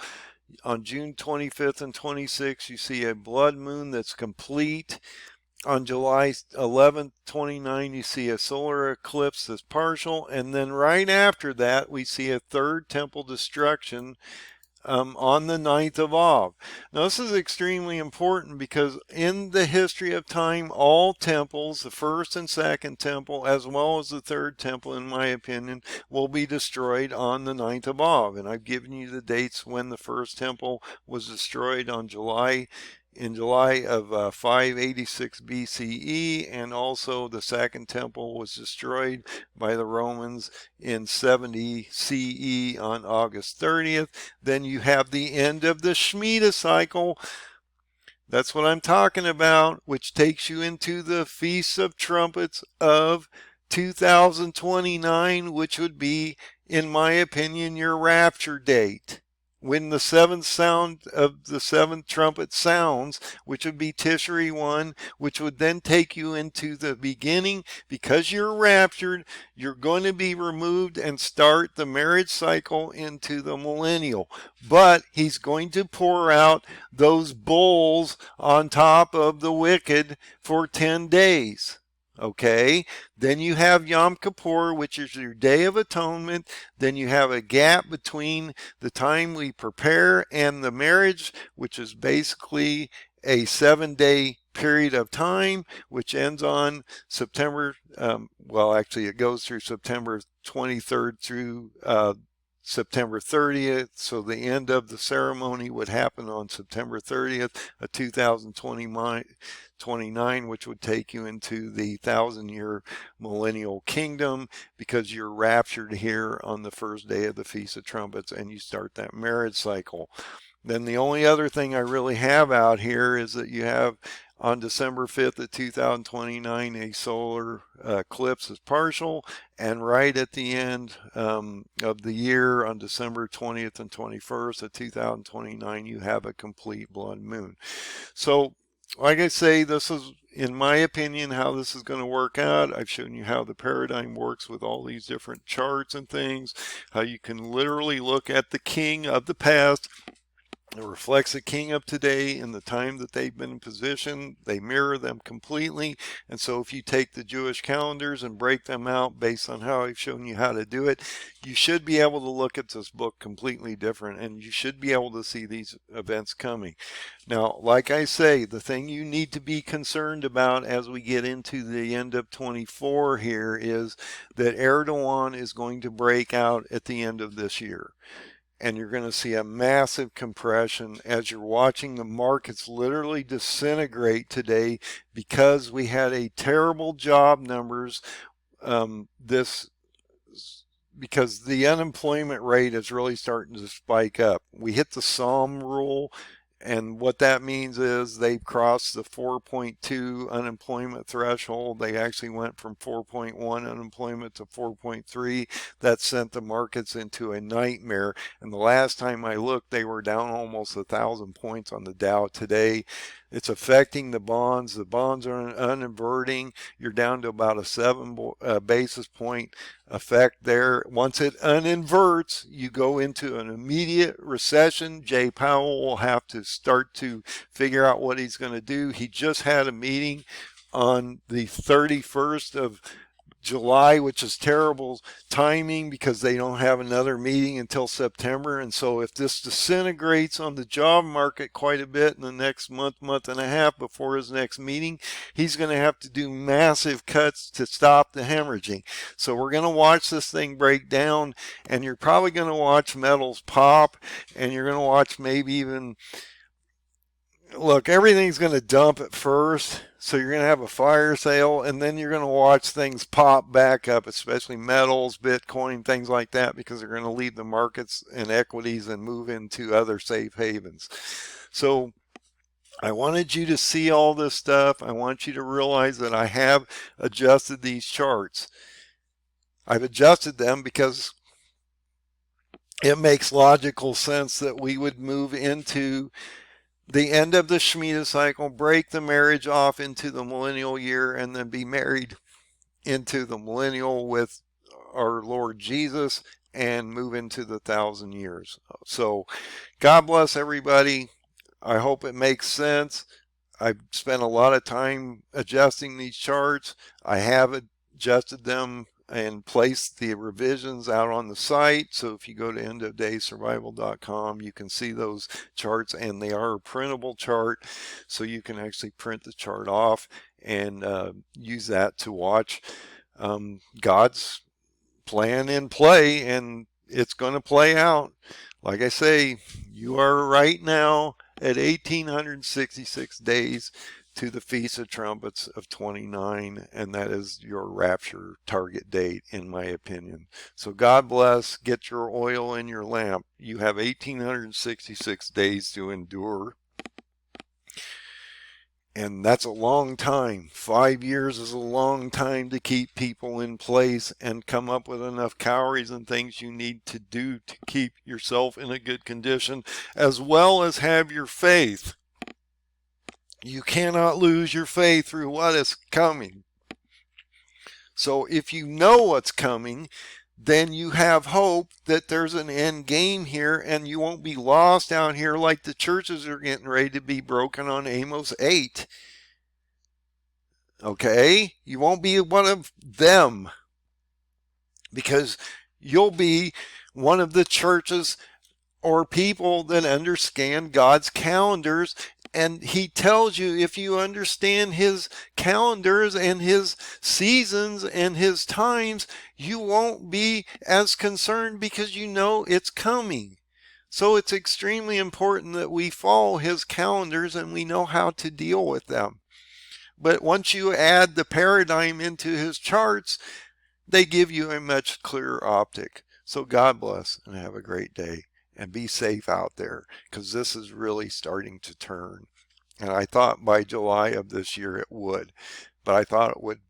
On June 25th and 26th, you see a blood moon that's complete. On July 11th, 29, you see a solar eclipse that's partial. And then right after that, we see a 3rd temple destruction on the 9th of Av. Now this is extremely important because in the history of time, all temples, the 1st and 2nd temple, as well as the 3rd temple, in my opinion, will be destroyed on the 9th of Av. And I've given you the dates when the 1st temple was destroyed in July of 586 BCE, and also the 2nd temple was destroyed by the Romans in 70 CE on August 30th. Then you have the end of the Shemmitah Cycle. That's what I'm talking about, which takes you into the Feasts of Trumpets of 2029, which would be, in my opinion, your rapture date. When the 7th sound of the 7th trumpet sounds, which would be Tishrei 1, which would then take you into the beginning. Because you're raptured, you're going to be removed and start the marriage cycle into the millennial. But he's going to pour out those bowls on top of the wicked for 10 days. Okay, then you have Yom Kippur, which is your Day of Atonement. Then you have a gap between the time we prepare and the marriage, which is basically a 7-day period of time, which ends on September. Well, actually, it goes through September 23rd through September 30th. So the end of the ceremony would happen on September 30th of 2029, which would take you into the 1,000-year millennial kingdom, because you're raptured here on the first day of the Feast of Trumpets and you start that marriage cycle. Then the only other thing I really have out here is that you have on December 5th of 2029 a solar eclipse is partial, and right at the end of the year on December 20th and 21st of 2029 you have a complete blood moon. So like I say, this is, in my opinion, how this is going to work out. I've shown you how the paradigm works with all these different charts and things, how you can literally look at the king of the past. It reflects the king of today in the time that they've been in position. They mirror them completely. And so if you take the Jewish calendars and break them out based on how I've shown you how to do it, you should be able to look at this book completely different, and you should be able to see these events coming. Now, like I say, the thing you need to be concerned about as we get into the end of 24 here is that Erdogan is going to break out at the end of this year. And you're going to see a massive compression as you're watching the markets literally disintegrate today, because we had a terrible job numbers because the unemployment rate is really starting to spike up. We hit the Psalm rule, and what that means is they've crossed the 4.2 unemployment threshold. They actually went from 4.1 unemployment to 4.3. That sent the markets into a nightmare. And the last time I looked, they were down almost 1,000 points on the Dow today. It's affecting the bonds. The bonds are uninverting. You're down to about a 7 basis point effect there. Once it uninverts, you go into an immediate recession. Jay Powell will have to start to figure out what he's going to do. He just had a meeting on the 31st of July, which is terrible timing because they don't have another meeting until September. And so if this disintegrates on the job market quite a bit in the next month and a half before his next meeting, he's going to have to do massive cuts to stop the hemorrhaging. So we're going to watch this thing break down, and you're probably going to watch metals pop, and you're going to watch maybe even, look, everything's going to dump at first. So you're going to have a fire sale, and then you're going to watch things pop back up, especially metals, Bitcoin, things like that, because they're going to leave the markets and equities and move into other safe havens. So I wanted you to see all this stuff. I want you to realize that I have adjusted these charts. I've adjusted them because it makes logical sense that we would move into the end of the Shemmitah cycle, break the marriage off into the millennial year, and then be married into the millennial with our Lord Jesus and move into the 1,000 years. So God bless everybody. I hope it makes sense. I've spent a lot of time adjusting these charts. I have adjusted them and placed the revisions out on the site. So if you go to endofdaysurvival.com, you can see those charts, and they are a printable chart. So you can actually print the chart off and use that to watch God's plan in play, and it's going to play out. Like I say, you are right now at 1,866 days to the Feast of Trumpets of 29, and that is your rapture target date, in my opinion. So God bless. Get your oil in your lamp. You have 1,866 days to endure, and that's a long time. 5 years is a long time to keep people in place and come up with enough calories and things you need to do to keep yourself in a good condition, as well as have your faith. You cannot lose your faith through what is coming. So if you know what's coming, then you have hope that there's an end game here, and you won't be lost out here like the churches are getting ready to be broken on Amos 8. Okay? You won't be one of them, because you'll be one of the churches or people that understand God's calendars. And he tells you, if you understand his calendars and his seasons and his times, you won't be as concerned because you know it's coming. So it's extremely important that we follow his calendars and we know how to deal with them. But once you add the paradigm into his charts, they give you a much clearer optic. So God bless and have a great day, and be safe out there, because this is really starting to turn. And I thought by July of this year it would, but I thought it would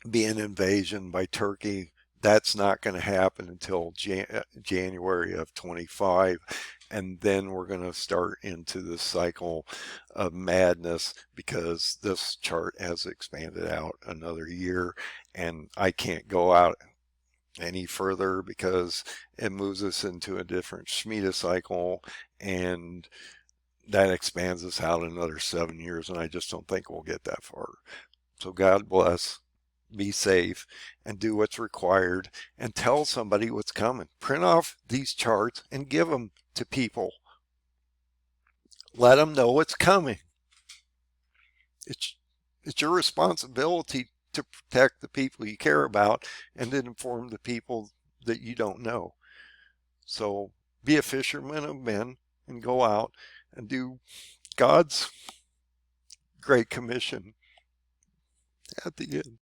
be an invasion by Turkey. That's not going to happen until January of 25. And then we're going to start into this cycle of madness, because this chart has expanded out another year, and I can't go out any further because it moves us into a different Shemmitah cycle, and that expands us out another 7 years, and I just don't think we'll get that far. So God bless, be safe, and do what's required, and tell somebody what's coming. Print off these charts and give them to people. Let them know what's coming. It's your responsibility to protect the people you care about and to inform the people that you don't know. So be a fisherman of men and go out and do God's great commission at the end.